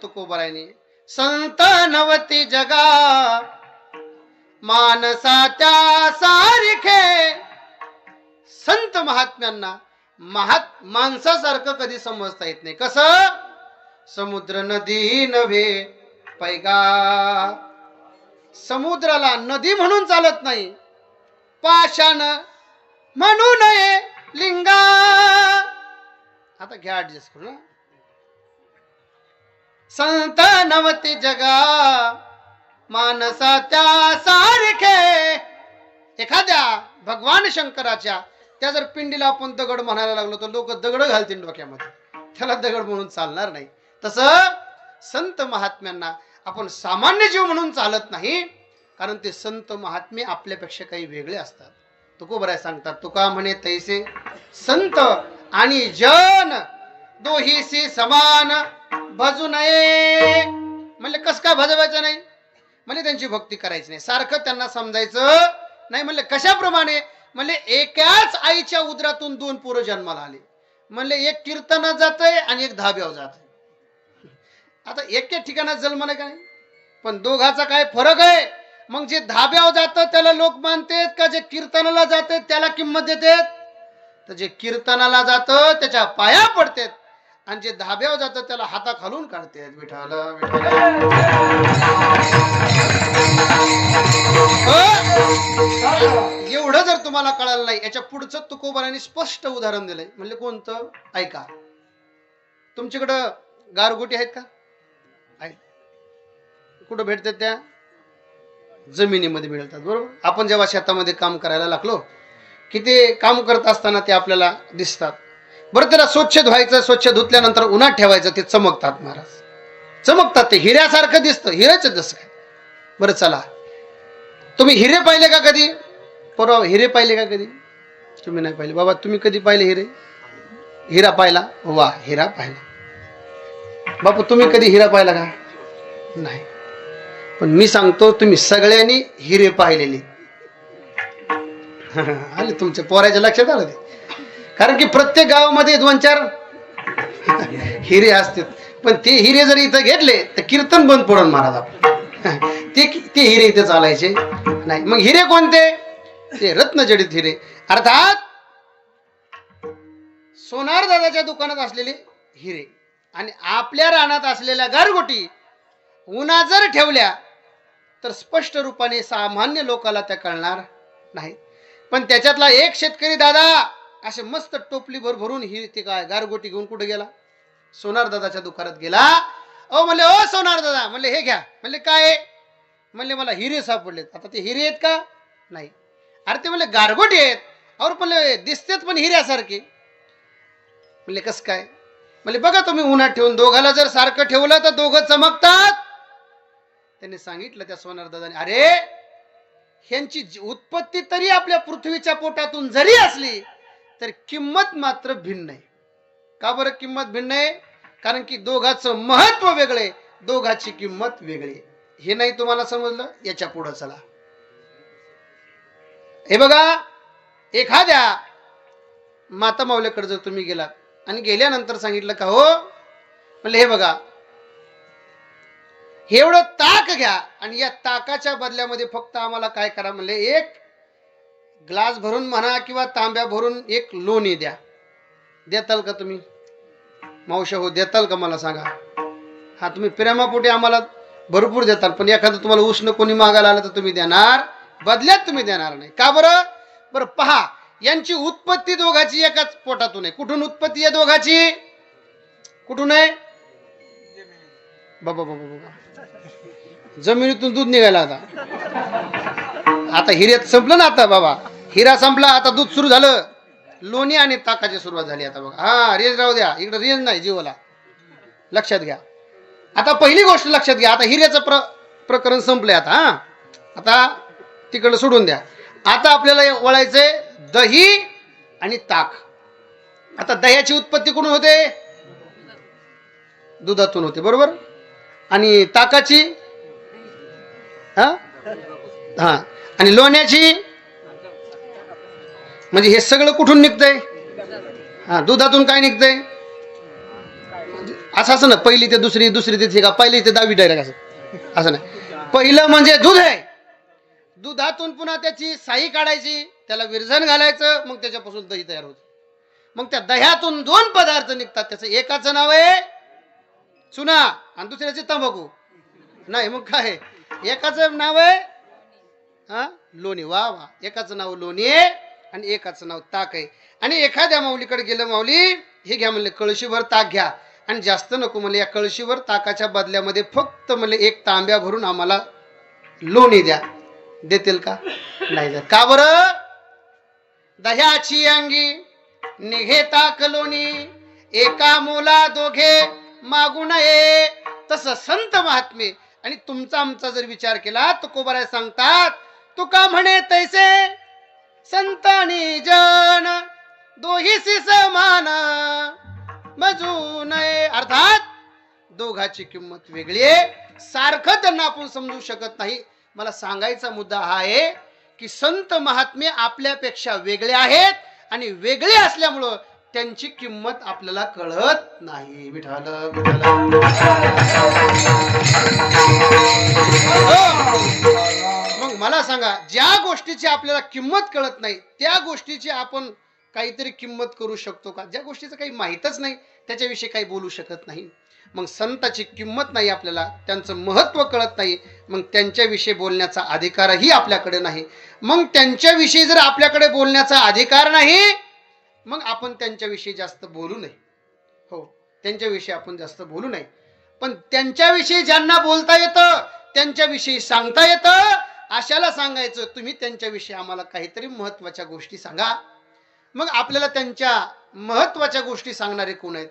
तुकोबारायने. संत नवती जगा मानसाच्या सारखे. संत महात्म्यांना माणसासारखं कधी समजता येत नाही. कसं? समुद्र नदी नव्हे पैगा. समुद्राला नदी म्हणून चालत नाही, पाषाण म्हणू नये लिंगा. आता घ्या ऍडजस्ट करू ना. संत नवती जगा मानसाच्या सारखे. एखाद्या भगवान शंकराच्या त्या जर पिंडीला आपण दगड म्हणायला लागलो तर लोक दगड घालतील डोक्यामध्ये, त्याला दगड म्हणून चालणार नाही. तसं संत महात्म्यांना आपण सामान्य जीव म्हणून चालत नाही, कारण ते संत महात्मे आपल्यापेक्षा काही वेगळे असतात. तुकोबराय सांगतात, तुका म्हणे तैसे संत आणि जन दोहीसी समान भजू नये. म्हणले कस काय भजवायचं नाही? म्हणजे त्यांची भक्ती करायची नाही, सारखं त्यांना समजायचं नाही. म्हणले कशाप्रमाणे? म्हणले एकाच आईच्या उदरातून 2 पोरं जन्माला आले. म्हणले एक कीर्तनात जातंय आणि एक धाब्यावर जातंय. आता एके ठिकाणात जन्म नाही का नाही, पण दोघाचा काय फरक आहे? मग जे धाब्यावर जातं त्याला लोक मानतात का जे कीर्तनाला जाते त्याला किंमत देतात? तर जे कीर्तनाला जातं त्याच्या पाया पडतात आणि जे धाब्यावर जातं त्याला हाता खालून काढतात. विठाला विठाला. एवढं जर तुम्हाला कळालं नाही, याच्या पुढचं तुकोबारांनी स्पष्ट उदाहरण दिलंय. म्हणले कोणतं? ऐका. तुमच्याकडं गारगोटी आहेत का? आहेत. कुठं भेटतात? त्या जमिनीमध्ये मिळतात, बरोबर. आपण जेव्हा शेतामध्ये काम करायला लागलो की ते काम करत असताना ते आपल्याला दिसतात. बरं, त्याला स्वच्छ धुवायचं, स्वच्छ धुतल्यानंतर उन्हात ठेवायचं, ते चमकतात महाराज, चमकतात. ते हिऱ्यासारखं दिसतं, हिऱ्याच जसं काय. बरं चला, तुम्ही हिरे पाहिले का कधी? परवा हिरे पाहिले का कधी? तुम्ही नाही पाहिले बाबा. तुम्ही कधी पाहिले हिरे? हिरा पाहिला? वा, हिरा पाहिला. बापू तुम्ही कधी हिरा पाहिला का? नाही. पण मी सांगतो, तुम्ही सगळ्यांनी हिरे पाहिलेले. आले तुमच्या पोराच्या लक्षात आलं ते. कारण की प्रत्येक गावामध्ये 2-4 हिरे असतात. पण ते हिरे जर इथं घेतले तर कीर्तन बंद पडून महाराज आपलं. ते हिरे इथे चालायचे नाही. मग हिरे कोणते? ते रत्नजडित हिरे, अर्थात सोनार दादाच्या दुकानात असलेले हिरे. आणि आपल्या रानात असलेल्या गारगोटी उन्हात जर ठेवल्या तर स्पष्ट रूपाने सामान्य लोकाला त्या कळणार नाही. पण त्याच्यातला एक शेतकरी दादा असे मस्त टोपली भरून ही ते काय गारगोटी घेऊन कुठे गेला? सोनार दादाच्या दुकानात गेला. ओ म्हणले, ओ सोनार दादा, म्हणले हे घ्या. म्हणले काय? म्हणले मला हिरे सापडलेत. आता ते हिरे आहेत का? नाही. अरे ते म्हणले गारगोटी आहेत. और म्हणले दिसतेत पण हिऱ्यासारखे. म्हणले कस काय? म्हणले बघा तुम्ही उन्हात ठेवून दोघाला जर सारखं ठेवलं तर दोघं चमकतात. त्यांनी सांगितलं त्या सोनार दादाने, अरे ह्यांची उत्पत्ती तरी आपल्या पृथ्वीच्या पोटातून जरी असली तर किंमत मात्र भिन्न आहे. का बरं किंमत भिन्न आहे? कारण की दोघांचं महत्व वेगळे, दोघांची किंमत वेगळी. हे नाही तुम्हाला समजलं? याच्या पुढे चला. हे बघा, एखाद्या माता माऊलीकडे जर तुम्ही गेलात आणि गेल्यानंतर सांगितलं का हो, म्हणले हे बघा हे एवढं ताक घ्या आणि या ताकाच्या बदल्यामध्ये फक्त आम्हाला काय करा, म्हणले एक ग्लास भरून म्हणा किंवा तांब्या भरून एक लोणी द्या. देताल का तुम्ही? मावशा हो, देताल का मला सांगा? हा, तुम्ही प्रेमापोटी आम्हाला भरपूर देताल, पण एखादं तुम्हाला उष्ण कोणी मागायला आलं तर तुम्ही देणार? बदल्यात तुम्ही देणार नाही. का बरं? बरं पहा, यांची उत्पत्ती दोघाची एकाच पोटातून आहे. कुठून उत्पत्ती आहे दोघाची? कुठून आहे? बाबा बाबा बाबा, जमिनीतून दूध निघायला. आता हिऱ्यात संपलं ना. आता बाबा हिरा संपला, आता दूध सुरू झालं. लोणी आणि ताकाची सुरुवात झाली. आता बघा, हा रेंज राहू द्या, इकडे रेंज नाही जीवाला, लक्षात घ्या. आता पहिली गोष्ट लक्षात घ्या. आता हिऱ्याचं प्रकरण संपलंय. आता हा, आता तिकडं सोडून द्या. आता आपल्याला वळायचंय दही आणि ताक. आता दह्याची उत्पत्ती कुठून होते? दुधातून होते, बरोबर. आणि ताकाची? हा हा. आणि लोण्याची? म्हणजे हे सगळं कुठून निघतंय? हा, दुधातून काय निघतंय? असं ना, पहिली ते दुसरी, दुसरी ते का पहिली ते 10वी डायरेक्ट असं नाही. पहिलं म्हणजे दूध आहे. दुधातून पुन्हा त्याची साई काढायची, त्याला विरजण घालायचं, मग त्याच्यापासून दही तयार होतं. मग त्या दह्यातून 2 पदार्थ निघतात. त्याचं एकाचं नाव आहे चुना आणि दुसऱ्याचे तंबाखू. नाही मग काय? एकाचं नाव आहे हा लोणी. वा वा, एकाचं नाव लोणी आहे आणि एकाचं नाव ताक आहे. आणि एखाद्या माऊलीकडे गेलं, माऊली हे घ्या म्हणले, कळशीभर ताक घ्या आणि जास्त नको म्हणले, या कळशीभर ताकाच्या बदल्यामध्ये फक्त म्हणले 1 तांब्या भरून आम्हाला लोणी द्या. देतील का? नाही द्या. का बरं? दह्याची अंगी निघे ताक लोणी, एका मोला दोघे मागू नये. तसं संत महात्मे आणि तुमचा आमचा जर विचार केला तर तुकोबाराय सांगतात, तुका म्हणे तैसे संत आणि जन दोहीसी समान मजू नये. अर्थात दोघाची किंमत वेगळी आहे. सारखं त्यांना आपण समजू शकत नाही. मला सांगायचा मुद्दा हा आहे की संत महात्मे आपल्यापेक्षा वेगळे आहेत आणि वेगळे असल्यामुळं त्यांची किंमत आपल्याला कळत नाही. विठाल विठाल. मला सांगा, ज्या गोष्टीची आपल्याला किंमत कळत नाही त्या गोष्टीची आपण काहीतरी किंमत करू शकतो का? ज्या गोष्टीचं काही माहीतच नाही त्याच्याविषयी काही बोलू शकत नाही. मग संतांची किंमत नाही, आपल्याला त्यांचं महत्त्व कळत नाही, मग त्यांच्याविषयी बोलण्याचा अधिकारही आपल्याकडे नाही. मग त्यांच्याविषयी जर आपल्याकडे बोलण्याचा अधिकार नाही, मग आपण त्यांच्याविषयी जास्त बोलू नये. हो, त्यांच्याविषयी आपण जास्त बोलू नये. पण त्यांच्याविषयी ज्यांना बोलता येतं, त्यांच्याविषयी सांगता येतं, अशाला सांगायचं तुम्ही त्यांच्याविषयी आम्हाला काहीतरी महत्त्वाच्या गोष्टी सांगा. मग आपल्याला त्यांच्या महत्त्वाच्या गोष्टी सांगणारे कोण आहेत?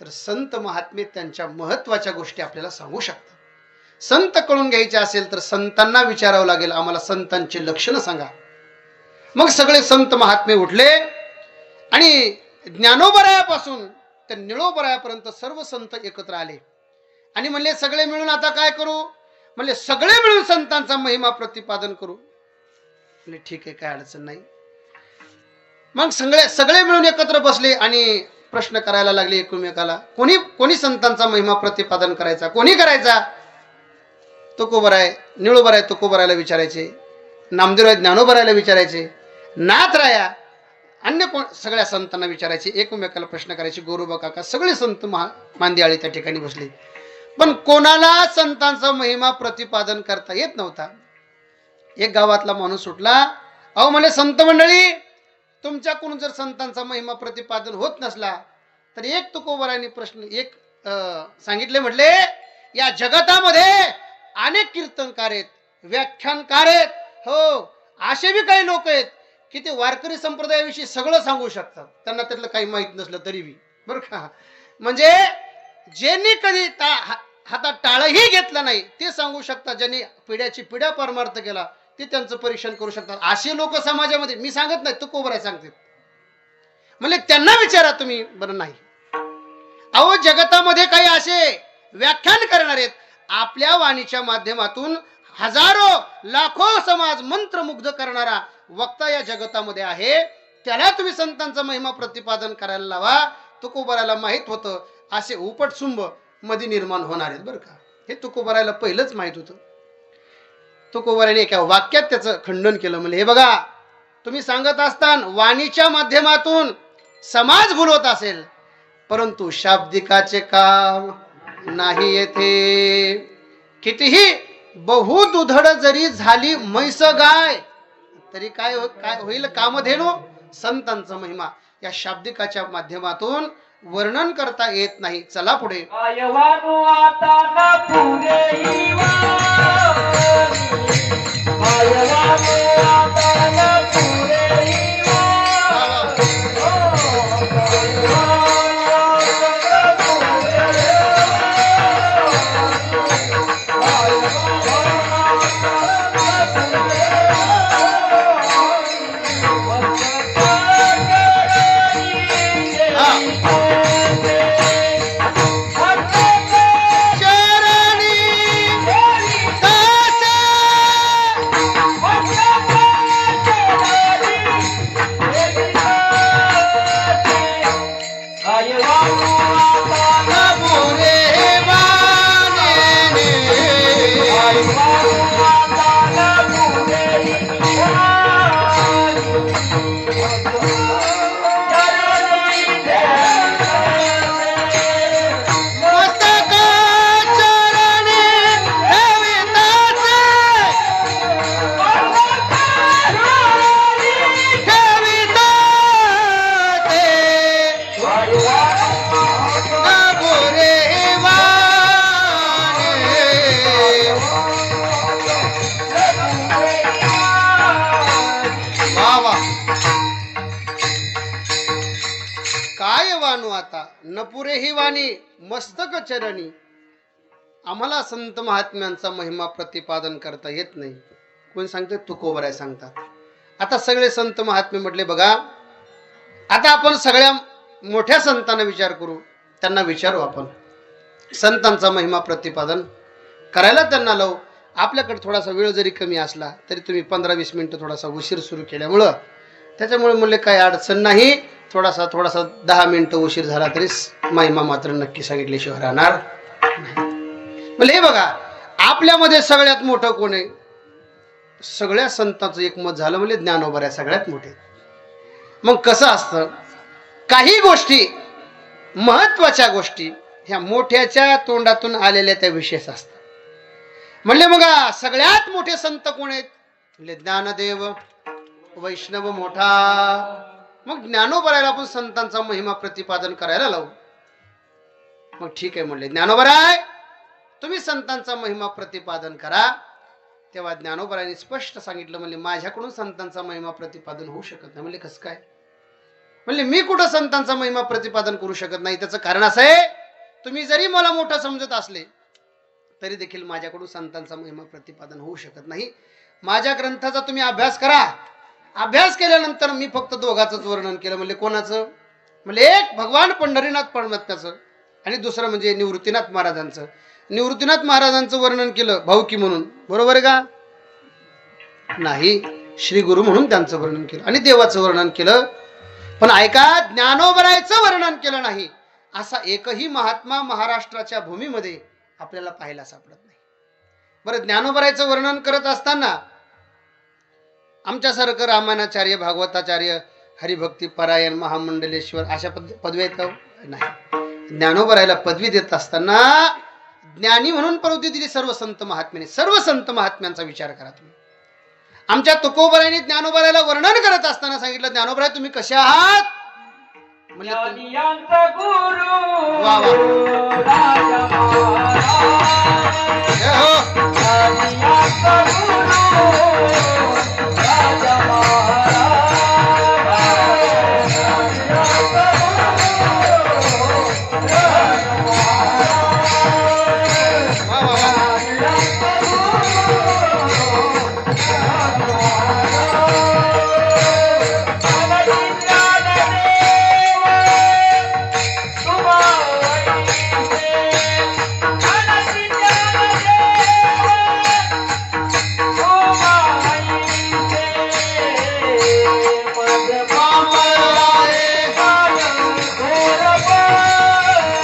तर संत महात्मे त्यांच्या महत्त्वाच्या गोष्टी आपल्याला सांगू शकतात. संत कळून घ्यायचे असेल तर संतांना विचारावं लागेल, आम्हाला संतांची लक्षणं सांगा. मग सगळे संत महात्मे उठले आणि ज्ञानोबरायापासून तर निळोबरायापर्यंत सर्व संत एकत्र आले आणि म्हणले सगळे मिळून आता काय करू? म्हणले सगळे मिळून संतांचा महिमा प्रतिपादन करू. म्हणले ठीक आहे, काय अडचण नाही. मग सगळे मिळून एकत्र बसले आणि प्रश्न करायला लागले एकमेकाला. कोणी संतांचा महिमा प्रतिपादन करायचा? कोणी करायचा? तुकोबराय निळोबराय तुकोबरायला विचारायचे, नामदेवराय ज्ञानोबरायला विचारायचे, नाथराया अन्य सगळ्या संतांना विचारायचे, एकमेकाला प्रश्न करायचे. गोरोबा काका सगळे संत मांदियाळी त्या ठिकाणी बसले. पण कोणाला संतांचा महिमा प्रतिपादन करता येत नव्हता. एक गावातला माणूस सुटला, अहो म्हणे संत मंडळी, तुमच्याकडून जर संतांचा महिमा प्रतिपादन होत नसला तर एक तुकोबरायांनी प्रश्न सांगितले. म्हटले या जगतामध्ये अनेक कीर्तनकार आहेत, व्याख्यानकार आहेत, हो असे बी काही लोक आहेत की ते वारकरी संप्रदायाविषयी सगळं सांगू शकतात, त्यांना त्यातलं काही माहित नसलं तरी बी, बरं का. म्हणजे ज्यांनी कधी हातात टाळही घेतलं नाही ते सांगू शकतात, ज्यांनी पिढ्याची पिढ्या परमार्थ केला ते त्यांचं परीक्षण करू शकतात. असे लोक समाजामध्ये, मी सांगत नाही, तुकोबराय सांगते. म्हणजे त्यांना विचारा तुम्ही. बरं नाही, अहो जगतामध्ये काही असे व्याख्यान करणार आहेत, आपल्या वाणीच्या माध्यमातून हजारो लाखो समाज मंत्रमुग्ध करणारा वक्ता या जगतामध्ये आहे. त्याला तुम्ही संतांचा महिमा प्रतिपादन करायला लावा. तुकोबरायला माहित होतं असे उपटसुंब मध्ये निर्माण होणार आहेत, बरं का. हे तुकोबरायला पहिलंच माहित होतं. तुकोबरायाने एका वाक्यात त्याचं खंडन केलं. म्हणजे हे बघा, तुम्ही सांगत असताना वाणीच्या माध्यमातून समाज भुलवत असेल, परंतु शाब्दिकाचे काम नाही येथे. कितीही बहुदुधड जरी झाली म्हैस गाय तरी काय होईल? कामधेनु. संतांचा महिमा या शाब्दिकाच्या माध्यमातून वर्णन करता येत नाही. चला पुढे. आयवानो आता ना पुरे नपुरे ही वाणी मस्तक चरणी. आम्हाला संत महात्म्यांचा महिमा प्रतिपादन करता येत नाही. कोण सांगते? तुकोबराय सांगतात. आता सगळे संत महात्मे म्हटले, बघा आता आपण सगळ्या मोठ्या संतांना विचार करू, त्यांना विचारू आपण, संतांचा महिमा प्रतिपादन करायला त्यांना लावू. आपल्याकडे थोडासा वेळ जरी कमी असला तरी तुम्ही 15-20 मिनिटं थोडासा उशीर सुरू केल्यामुळं त्याच्यामुळे म्हणले काही अडचण नाही, थोडासा 10 मिनिटं उशीर झाला तरी महिमा मात्र नक्की सांगितल्याशिवाय राहणार नाही. म्हणजे हे बघा, आपल्यामध्ये सगळ्यात मोठं कोण आहे? सगळ्या संतांचं एकमत झालं म्हणजे ज्ञानोबा सगळ्यात मोठे. मग कसं असतं, काही गोष्टी महत्वाच्या गोष्टी ह्या मोठ्याच्या तोंडातून आलेल्या त्या विशेष असतात. म्हणले मग सगळ्यात मोठे संत कोण आहेत? म्हणले ज्ञानदेव, वैष्णव मोठा. मग ज्ञानोबरायला आपण संतांचा महिमा प्रतिपादन करायला लावू. मग ठीक आहे म्हणले, ज्ञानोबराय तुम्ही संतांचा महिमा प्रतिपादन करा. तेव्हा ज्ञानोबरायांनी स्पष्ट सांगितलं, म्हणले माझ्याकडून संतांचा महिमा प्रतिपादन होऊ शकत नाही. म्हणले कसं काय? म्हणले मी कुठं संतांचा महिमा प्रतिपादन करू शकत नाही. त्याचं कारण असं आहे, तुम्ही जरी मला मोठं समजत असले तरी देखील माझ्याकडून संतांचा महिमा प्रतिपादन होऊ शकत नाही. माझ्या ग्रंथाचा तुम्ही अभ्यास करा. अभ्यास केल्यानंतर मी फक्त दोघांचंच वर्णन केलं. म्हणले कोणाचं? म्हणले एक भगवान पंढरीनाथ परमात्म्याचं आणि दुसरं म्हणजे निवृत्तीनाथ महाराजांचं. निवृत्तीनाथ महाराजांचं वर्णन केलं भाऊकी म्हणून, बरोबर आहे का? नाही, श्री गुरु म्हणून त्यांचं वर्णन केलं आणि देवाचं वर्णन केलं. पण ऐका, ज्ञानोबरायचं वर्णन केलं नाही असा एकही महात्मा महाराष्ट्राच्या भूमीमध्ये आपल्याला पाहायला सापडत नाही. बरं, ज्ञानोबरायचं वर्णन करत असताना आमच्यासारखं रामायणाचार्य, भागवताचार्य, हरिभक्ती परायण, महामंडलेश्वर अशा पदवी आहेत का? नाही. ज्ञानोबरायला पदवी देत असताना ज्ञानी म्हणून पदवी दिली सर्व संत महात्म्याने. सर्व संत महात्म्यांचा विचार करा तुम्ही. आमच्या तुकोबरायांनी ज्ञानोबरायला वर्णन करत असताना सांगितलं, ज्ञानोबराय तुम्ही कसे आहात? म्हणजे ज्ञानियांचा गुरु वा वा. राजा महाराज. हे हो. ज्ञानियांचा गुरु राजा महाराज. ज्ञानियांचा गुरु राजा महाराज. वा वा वा. ज्ञानियांचा गुरु राजा महाराज.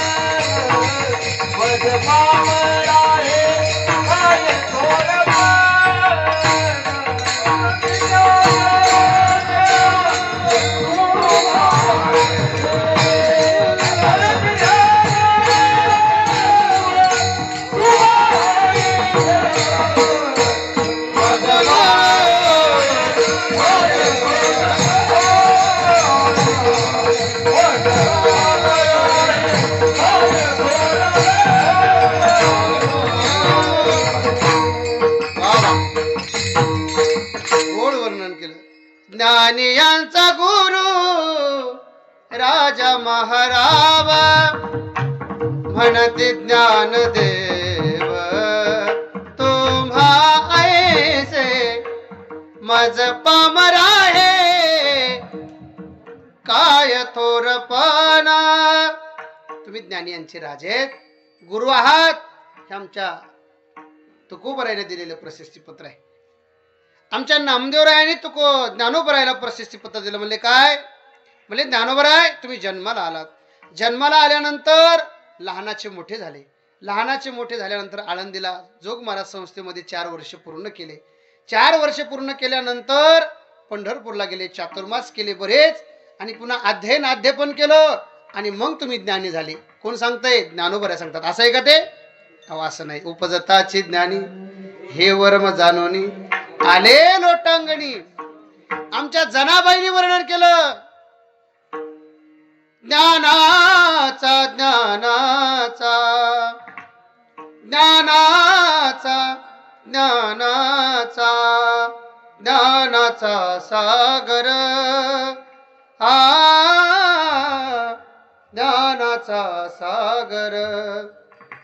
ज्ञानियांचा गुरु राजा महाराव म्हणते ज्ञानदेव तुम्हा ऐसे मज पामरा आहे काय थोरपणा. तुम्ही ज्ञानियांचे राजे आहेत, गुरु आहात. हे आमच्या तुकोबरायाने दिलेलं प्रशस्तीपत्र आहे. आमच्या नामदेवरायांनी ज्ञानोबरायला प्रशस्तीपत्र दिलं. म्हणले काय? म्हणजे ज्ञानोबराय तुम्ही जन्माला आलात. जन्माला आल्यानंतर लहानाचे मोठे झाले. लहानाचे मोठे झाल्यानंतर आळंदीला जोग महाराज संस्थेमध्ये 4 वर्ष पूर्ण केले. 4 वर्ष पूर्ण केल्यानंतर पंढरपूरला गेले, चातुर्मास केले बरेच, आणि पुन्हा अध्ययन पण केलं, आणि मग तुम्ही ज्ञानी झाले. कोण सांगताय? ज्ञानोबराय सांगतात. असं आहे का ते? असं नाही. उपजताची ज्ञानी हे वर्म जानोनी आले लोटांगणी. आमच्या जनाबाईंनी वर्णन केलं ज्ञानाचा ज्ञानाचा ज्ञानाचा ज्ञानाचा ज्ञानाचा सागर आ ज्ञानाचा सागर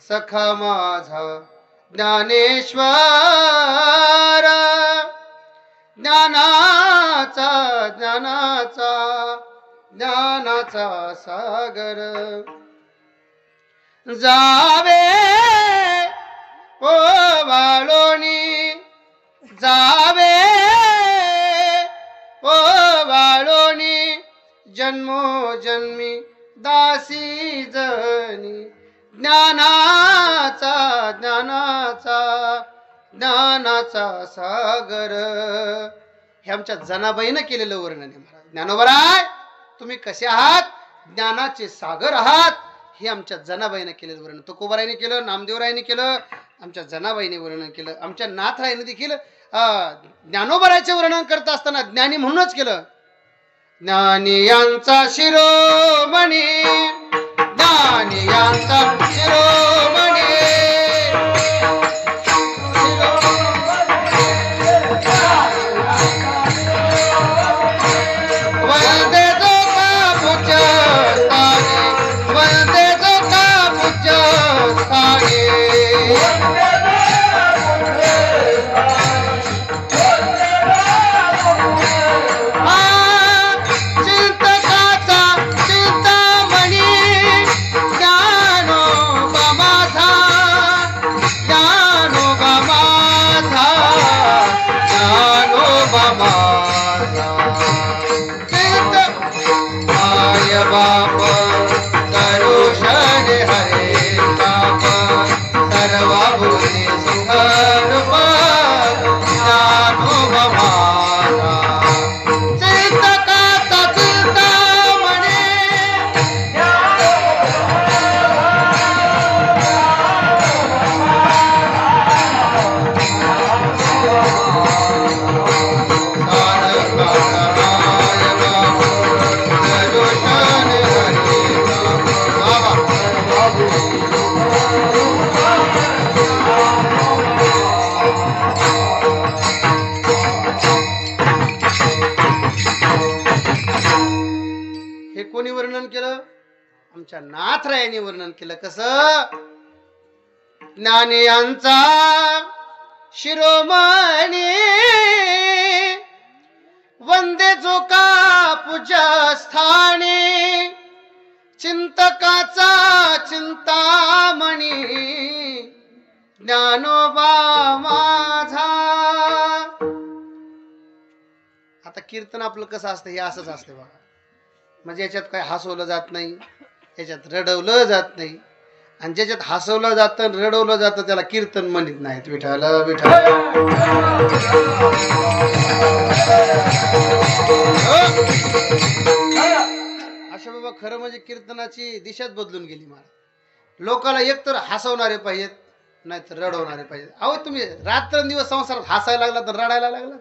सखा माझा ज्ञानेश्वर ज्ञानाचा ज्ञानाचा ज्ञानाचा सागर जावे ओ वाळोनी जावे ओ वाळोनी जन्मोजन्मी दासी जनी ज्ञानाचा ज्ञानाचा ज्ञानाचा सागर. हे आमच्या जनाबाईनं केलेलं वर्णन आहे महाराज. ज्ञानोबराय तुम्ही कसे आहात, ज्ञानाचे सागर आहात, हे आमच्या जनाबाईनं केलेलं वर्णन. तुकोबारायने केलं, नामदेवरायने केलं, आमच्या जनाबाईने वर्णन केलं. आमच्या नाथरायने देखील ज्ञानोबरायचे वर्णन करत असताना ज्ञानी म्हणूनच केलं. ज्ञानी यांचा शिरोमणी, ज्ञानी यांचा शिरोमणी, वंदे जो का पूज्य स्थानी, वंदे जो का पूज्य स्थानी. चिंतकाचा चिंतामणी, ज्ञानोबा माझा, ज्ञानोबा माझा, ज्ञानोबा माझा. आय बाप करुषण हरे बाप, सर्व भूते सुखरूप, ज्ञानोबा माझा. चिंतकाचा चिंतामणी, हे कोणी वर्णन केलं, आमच्या नाथरायाने वर्णन केलं. कसं, ज्ञानी यांचा शिरोमणी, वंदे जो का पूज्य स्थानी, चिंतकाचा चिंतामणी, ज्ञानोबा माझा. आता कीर्तन आपलं कसं असतं, हे असंच असतं बघा. म्हणजे याच्यात काय हसवलं जात नाही, याच्यात रडवलं जात नाही, आणि ज्याच्यात हसवलं जातं रडवलं जातं त्याला कीर्तन म्हणत नाहीत. विठाल विठाल. अशा बाबा खरं म्हणजे कीर्तनाची दिशाच बदलून गेली मला. लोकाला एकतर हसवणारे पाहिजेत, नाहीतर रडवणारे पाहिजेत. अहो तुम्ही रात्रंदिवस संसारात हसायला लागला तर रडायला लागला.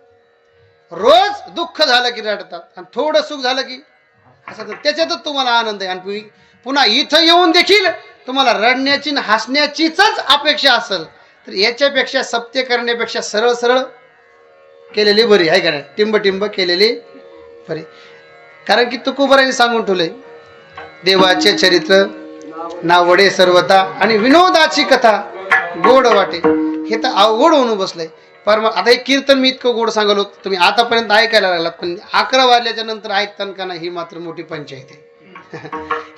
रोज दुःख झालं की रडतात, आणि थोडं सुख झालं की असं, त्याच्यातच तुम्हाला आनंद आहे. आणि पुन्हा इथं येऊन देखील तुम्हाला रडण्याची आणि हसण्याचीच अपेक्षा असेल तर याच्यापेक्षा सत्य करण्यापेक्षा सरळ सरळ केलेली बरी आहे का नाही. टिंब टिंब केलेली बरी. कारण की तुकोबारांनी सांगून ठेवलंय, देवाचे चरित्र नावडे सर्वता आणि विनोदाची कथा गोड वाटे. हे तर अवघड होऊन बसलंय. आता हे कीर्तन मी इतकं गोड सांगलो, तुम्ही आतापर्यंत ऐकायला लागलात, पण 11 वाजल्याच्या नंतर ऐकताना का नाही, ही मात्र मोठी पंचायत आहे.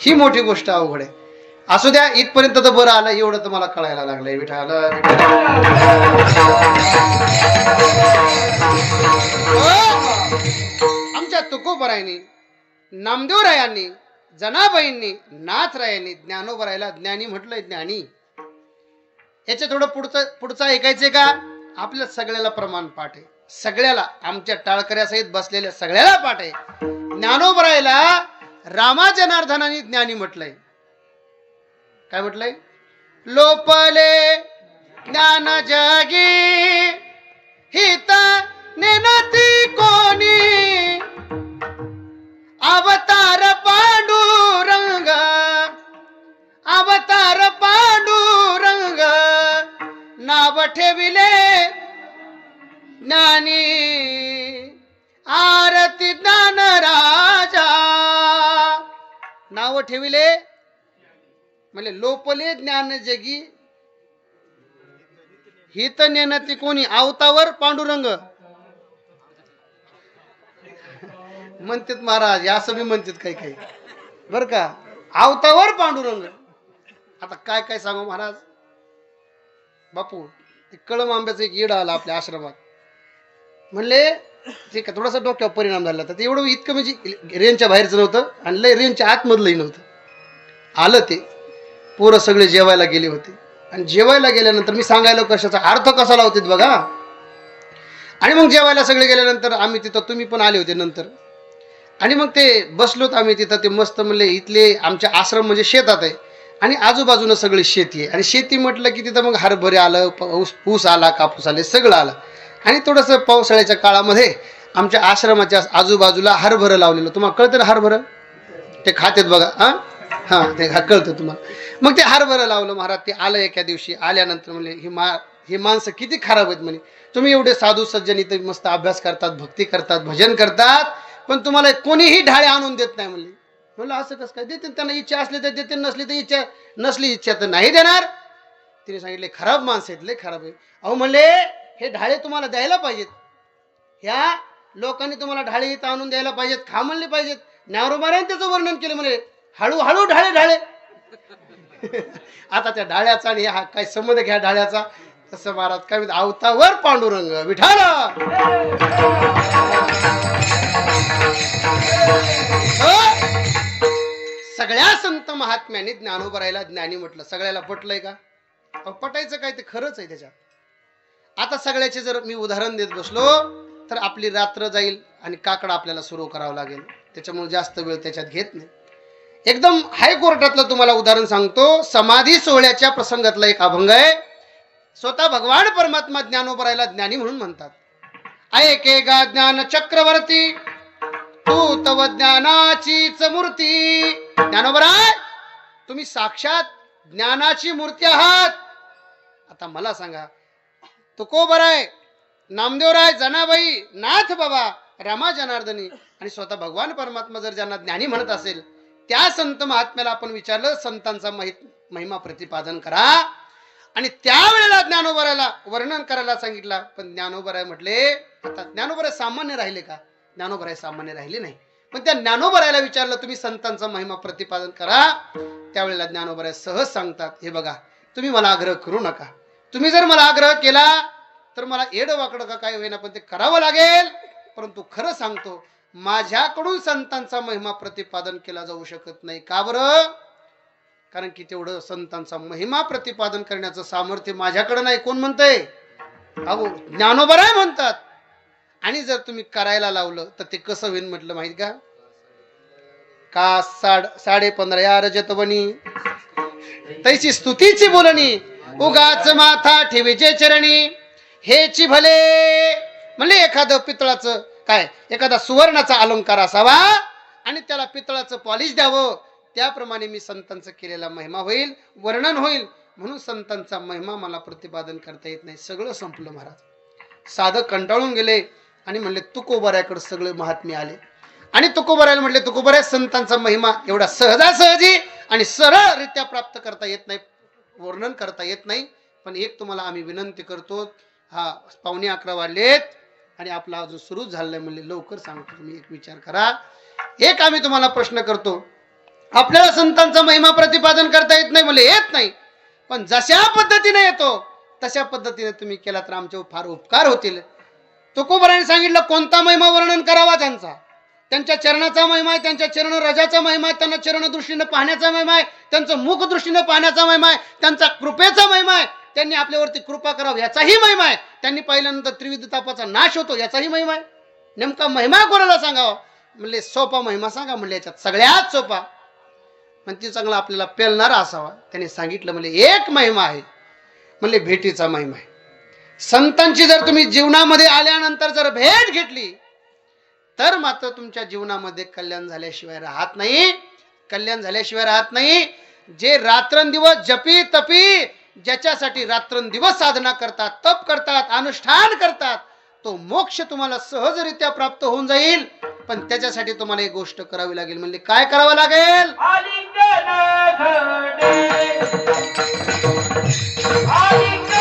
ही मोठी गोष्ट अवघड आहे. असू द्या, इथपर्यंत तर बरं आलं, एवढं तर मला कळायला लागलंय. विठाला आमच्या तुकोबरायांनी, नामदेवरायांनी, जनाबाईंनी, नाथरायांनी ज्ञानोबरायला ज्ञानी म्हटलंय. ज्ञानी याच्या थोडं पुढचं ऐकायचंय का. आपल्या सगळ्याला प्रमाण पाठ आहे, सगळ्याला, आमच्या टाळकऱ्यासहित बसलेल्या सगळ्याला पाठ आहे. ज्ञानोबरायला रामा जनार्दनाने ज्ञानी म्हटलंय. काय म्हटलंय, लोपले ज्ञान जगी हित नेनती कोणी, अवतार पांडुरंग, अवतार पांडुरंग, नाव ठेविले ज्ञानी, आरती ज्ञान राजा. नाव ठेविले म्हणजे लोपले ज्ञान जगी हित नेनती कोणी, अवतावर पांडुरंग म्हणतात महाराज. या सगळी म्हणतात काही काही बर का, अवतावर पांडुरंग. आता काय काय सांगू महाराज. बापू ते कळम आंब्याचं एक येड आला आपल्या आश्रमात. म्हणले ते का थोडासा डोक्यावर परिणाम झाला तर एवढं इतकं म्हणजे रेंजच्या बाहेरचं नव्हतं आणि लय रेंजच्या आतमधलंही नव्हतं. आलं ते पोरं सगळे जेवायला गेले होते. आणि जेवायला गेल्यानंतर मी सांगायला कशाचा अर्थ कसा लावतात बघा. आणि मग जेवायला सगळे गेल्यानंतर आम्ही तिथं, तुम्ही पण आले होते नंतर, आणि मग ते बसलोत आम्ही तिथं. ते मस्त म्हणले इथले आमचे आश्रम म्हणजे शेतात आहे आणि आजूबाजूनं सगळी शेती आहे. आणि शेती म्हटलं की तिथं मग हरभरे आलं, ऊस आला, कापूस आले, सगळं आलं. आणि थोडंसं पावसाळ्याच्या काळामध्ये आमच्या आश्रमाच्या आजूबाजूला हरभरं लावलेलं. तुम्हाला कळतं ना हरभरं? ते खातेत बघा. हां ते कळतं तुम्हाला. मग ते हरभरं लावलं महाराज. ते आलं एका दिवशी. आल्यानंतर म्हणले ही माणसं किती खराब आहेत म्हणे. तुम्ही एवढे साधू सज्जन इथं मस्त अभ्यास करतात, भक्ती करतात, भजन करतात, पण तुम्हाला कोणीही ढाळे आणून देत नाही म्हणले. म्हणलं असं कसं काय? देते त्यांना इच्छा असली तर देते, नसली तर इच्छा, नसली इच्छा तर नाही देणार. तिने सांगितले खराब माणसं आहेत, लय खराब आहे. अहो म्हणले हे ढाळे तुम्हाला द्यायला पाहिजेत, ह्या लोकांनी तुम्हाला ढाळे इथं आणून द्यायला पाहिजेत, खा म्हणले पाहिजेत. ज्ञानोबाने त्याचं वर्णन केलं म्हणे हळूहळू ढाळे. आता त्या ढाळ्याचा आणि हा काय संबंध घ्या ढाळ्याचा? तसं महाराज काय म्हणतात, आवतावर पांडुरंग विठाल. सगळ्या संत महात्म्यांनी ज्ञानोबरायला ज्ञानी म्हटलं. सगळ्याला पटलंय का? पटायचं काय, ते खरंच आहे त्याच्यात. आता सगळ्याचे जर मी उदाहरण देत बसलो तर आपली रात्र जाईल आणि काकडा आपल्याला सुरू करावं लागेल. त्याच्यामुळे जास्त वेळ त्याच्यात घेत नाही. एकदम हायकोर्टातलं तुम्हाला उदाहरण सांगतो. समाधी सोहळ्याच्या प्रसंगातला एक अभंग आहे. स्वतः भगवान परमात्मा ज्ञानोबरायला ज्ञानी म्हणून म्हणतात. ऐके गा ज्ञान चक्रवर्ती तू तव ज्ञानाचीच मूर्ती. ज्ञानोबराय तुम्ही साक्षात ज्ञानाची मूर्ती आहात. आता मला सांगा, तुकोबराय, नामदेवराय, जनाबाई, नाथ बाबा, रामा जनार्दनी आणि स्वतः भगवान परमात्मा जर ज्यांना ज्ञानी म्हणत असेल, त्या संत महात्म्याला आपण विचारलं संतांचा महिमा प्रतिपादन करा, आणि त्यावेळेला ज्ञानोबरायला वर्णन करायला सांगितलं. पण ज्ञानोबराय म्हटले, आता ज्ञानोबराय सामान्य राहिले का? ज्ञानोबराय सामान्य राहिले नाही. पण त्या ज्ञानोबरायला विचारलं तुम्ही संतांचा महिमा प्रतिपादन करा, त्यावेळेला ज्ञानोबराय सहज सांगतात, हे बघा तुम्ही मला आग्रह करू नका. तुम्ही जर मला आग्रह केला तर मला एड वाकडं का काय होईना पण ते करावं लागेल. परंतु खरं सांगतो, माझ्याकडून संतांचा महिमा प्रतिपादन केला जाऊ शकत नाही. का बरं? कारण की तेवढं संतांचा महिमा प्रतिपादन करण्याचं सामर्थ्य माझ्याकडे नाही. कोण म्हणतंय? अहो ज्ञानोबराय म्हणतात. आणि जर तुम्ही करायला लावलं तर ते कसं होईल म्हटलं माहित का? का 15.5 या रजतवनी तैची स्तुतीची बोलणी, उगाच माथा ठेवीचे चरणी, हेची भले म्हणले एखादं पितळाचं काय, एखादा सुवर्णाचा अलंकार असावा आणि त्याला पितळाचं पॉलिश द्यावं, त्याप्रमाणे मी संतांचा केलेला महिमा होईल, वर्णन होईल. म्हणून संतांचा महिमा मला प्रतिपादन करता येत नाही. सगळं संपलं महाराज. साधं कंटाळून गेले आणि म्हणले तुकोबरायाकडे सगळे महात्मे आले आणि तुकोबरायाला म्हटले, तुकोबराय संतांचा महिमा एवढा सहजासहजी आणि सरळरित्या प्राप्त करता येत नाही, वर्णन करता येत नाही. पण एक तुम्हाला आम्ही विनंती करतो, हा 11:15 वाजलेत आणि आपला अजून सुरू झालं नाही, म्हणले लवकर सांगतो, तुम्ही एक विचार करा. एक आम्ही तुम्हाला प्रश्न करतो, आपल्याला संतांचा महिमा प्रतिपादन करता येत नाही म्हणले, येत नाही, पण जशा पद्धतीने येतो तशा पद्धतीने तुम्ही केला तर आमच्यावर फार उपकार होतील. तुकोबरायाने सांगितलं कोणता महिमा वर्णन करावा त्यांचा. त्यांच्या चरणाचा महिमा आहे, त्यांच्या चरण रजाचा महिमा आहे, त्यांना चरण दृष्टीने पाहण्याचा महिमा आहे, त्यांचं मुख दृष्टीने पाहण्याचा महिमा आहे, त्यांचा कृपेचा महिमा आहे, त्यांनी आपल्यावरती कृपा करावं याचाही महिमा आहे, त्यांनी पाहिल्यानंतर त्रिविध तापाचा नाश होतो याचाही महिमा आहे. नेमका महिमा कोणाला सांगावा? म्हणले सोपा महिमा सांगा. म्हणले याच्यात सगळ्यात सोपा पण ती चांगला आपल्याला पेलणारा असावा. त्यांनी सांगितलं म्हणले एक महिमा आहे, म्हणले भेटीचा महिमा आहे. संतांची जर तुम्ही जीवनामध्ये आल्यानंतर जर भेट घेतली तर मात्र तुमच्या जीवनामध्ये कल्याण झाल्याशिवाय राहत नाही. कल्याण झाल्याशिवाय राहत नाही. जे रात्रंदिवस जपी तपी ज्याच्यासाठी रात्रंदिवस साधना करतात, तप करतात, अनुष्ठान करतात, तो मोक्ष तुम्हाला सहजरित्या प्राप्त होऊन जाईल. पण त्याच्यासाठी तुम्हाला एक गोष्ट करावी लागेल. म्हणजे काय करावं लागेल? महिमा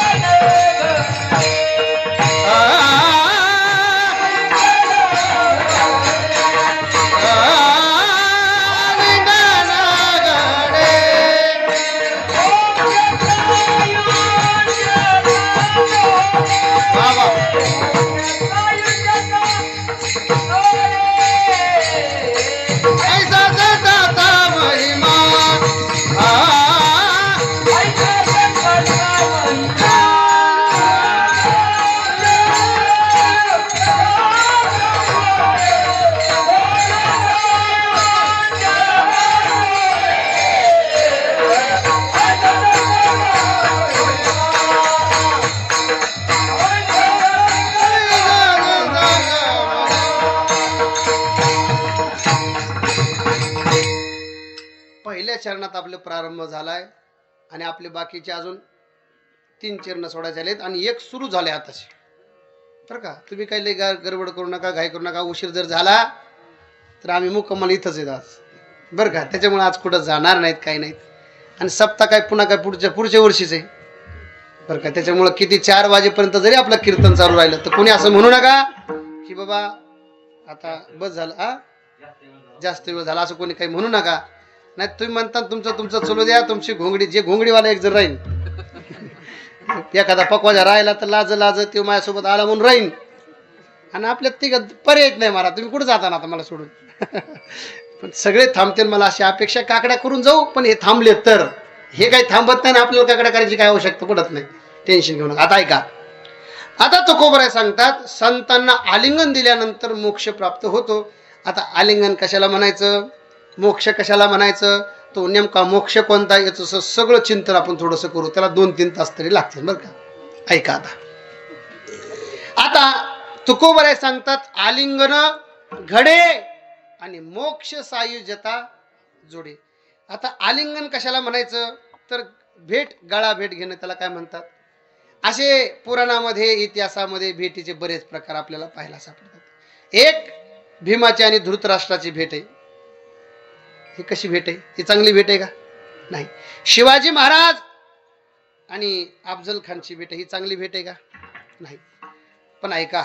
पहिल्या चरणात आपलं प्रारंभ झालाय आणि आपले बाकीचे अजून 3 चरण सोडायचे आहेत आणि एक सुरू झाले आताचे. बरं का, तुम्ही काही लई गडबड करू नका, घाई करू नका. उशीर जर झाला तर आम्ही मुक्कामाला इथंच आहेत आज, बरं का. त्याच्यामुळे आज कुठं जाणार नाहीत, काही नाहीत. आणि सप्ताह काय पुन्हा काय पुढच्या वर्षीच आहे, बरं का. त्याच्यामुळं किती 4 वाजेपर्यंत जरी आपलं कीर्तन चालू राहिलं तर कोणी असं म्हणू नका की बाबा आता बस झालं, जास्त वेळ झाला, असं कोणी काही म्हणू नका. नाही तुम्ही म्हणता तुमचं चलू द्या. तुमची घोंगडी, जे घोंगडीवाला एक जर राहीन एखादा पकवाजा राहिला तर लाज ते माझ्यासोबत आला म्हणून राहीन. आणि आपल्यात ती पर्यायच नाही मला, तुम्ही कुठं जाता ना आता मला सोडून. पण सगळे थांबतील, मला अशी अपेक्षा. काकड्या करून जाऊ, पण हे थांबले तर. हे काही थांबत नाही ना, आपल्याला काकड्या करायची काय आवश्यकता पडत नाही. टेन्शन घेऊ नका. आता ऐका, आता तुकोबराय सांगतात संतांना आलिंगन दिल्यानंतर मोक्ष प्राप्त होतो. आता आलिंगन कशाला म्हणायचं, मोक्ष कशाला म्हणायचं, तो नेमका मोक्ष कोणता, याचं सगळं चिंतन आपण थोडंसं करू. त्याला 2-3 तास तरी लागतील, बरं का. ऐका आता तुकोबराय सांगतात आलिंगन घडे आणि मोक्ष सायुज्यता जोडे. आता आलिंगन कशाला म्हणायचं तर गळा भेट घेणं, त्याला काय म्हणतात. असे पुराणामध्ये, इतिहासामध्ये भेटीचे बरेच प्रकार आपल्याला पाहायला सापडतात. एक भीमाची आणि धृतराष्ट्राची भेट आहे. ही कशी भेट आहे, ही चांगली भेट आहे का? नाही. शिवाजी महाराज आणि अफजल खानची भेट, ही चांगली भेट आहे का? नाही. पण ऐका,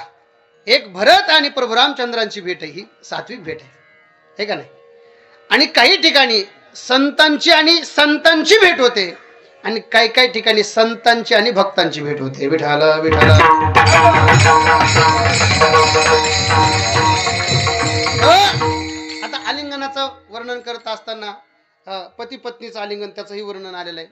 एक भरत आणि प्रभू रामचंद्रांची भेट आहे, ही सात्विक भेट आहे का नाही. आणि काही ठिकाणी संतांची आणि संतांची भेट होते आणि काही ठिकाणी संतांची आणि भक्तांची भेट होते. विठाला विठाला. आता आलिंगनाचं वर्णन करत असताना पती पत्नीचं आलिंगन, त्याचंही वर्णन आलेलं आहे.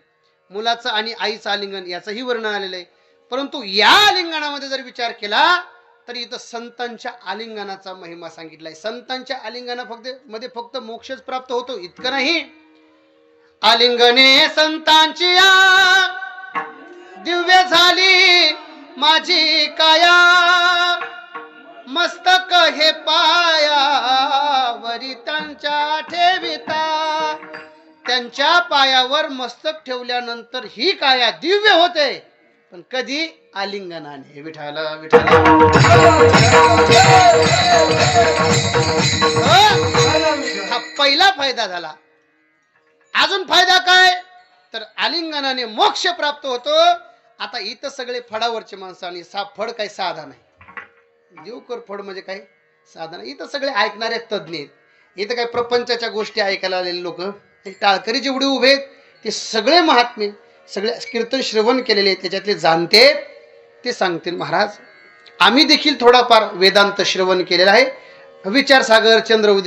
मुलाचं आणि आईचं आलिंगन, याचंही वर्णन आलेलं आहे. परंतु या आलिंगनामध्ये जर विचार केला तर इथं संतांच्या आलिंगनाचा महिमा सांगितलाय. संतांच्या आलिंगना मध्ये फक्त मोक्षच प्राप्त होतो इतकं नाही. आलिंगने संतांची दिव्य झाली माझी काया, मस्तक हे पायावरी त्यांच्या ठेविता. त्यांच्या पायावर मस्तक ठेवल्यानंतर ही काया दिव्य होते, पण कधी? आलिंगनाने. विठाला विठाला. हा पहिला फायदा झाला. अजून फायदा काय तर आलिंगनाने मोक्ष प्राप्त होतो. आता इथं सगळे फडावरचे माणसं, आणि फड काही साधा नाही. देवकर फड म्हणजे काय साधा नाही. इथं सगळे ऐकणारे तज्ञ आहेत. इथं काही प्रपंचाच्या गोष्टी ऐकायला आलेले लोक, टाळकरी जेवढे उभे आहेत ते सगळे महात्मे, सगळे कीर्तन श्रवण केलेले, त्याच्यातले जाणते ते सांगतील. महाराज आम्ही देखील थोडाफार वेदांत श्रवण केलेला आहे. विचारसागर,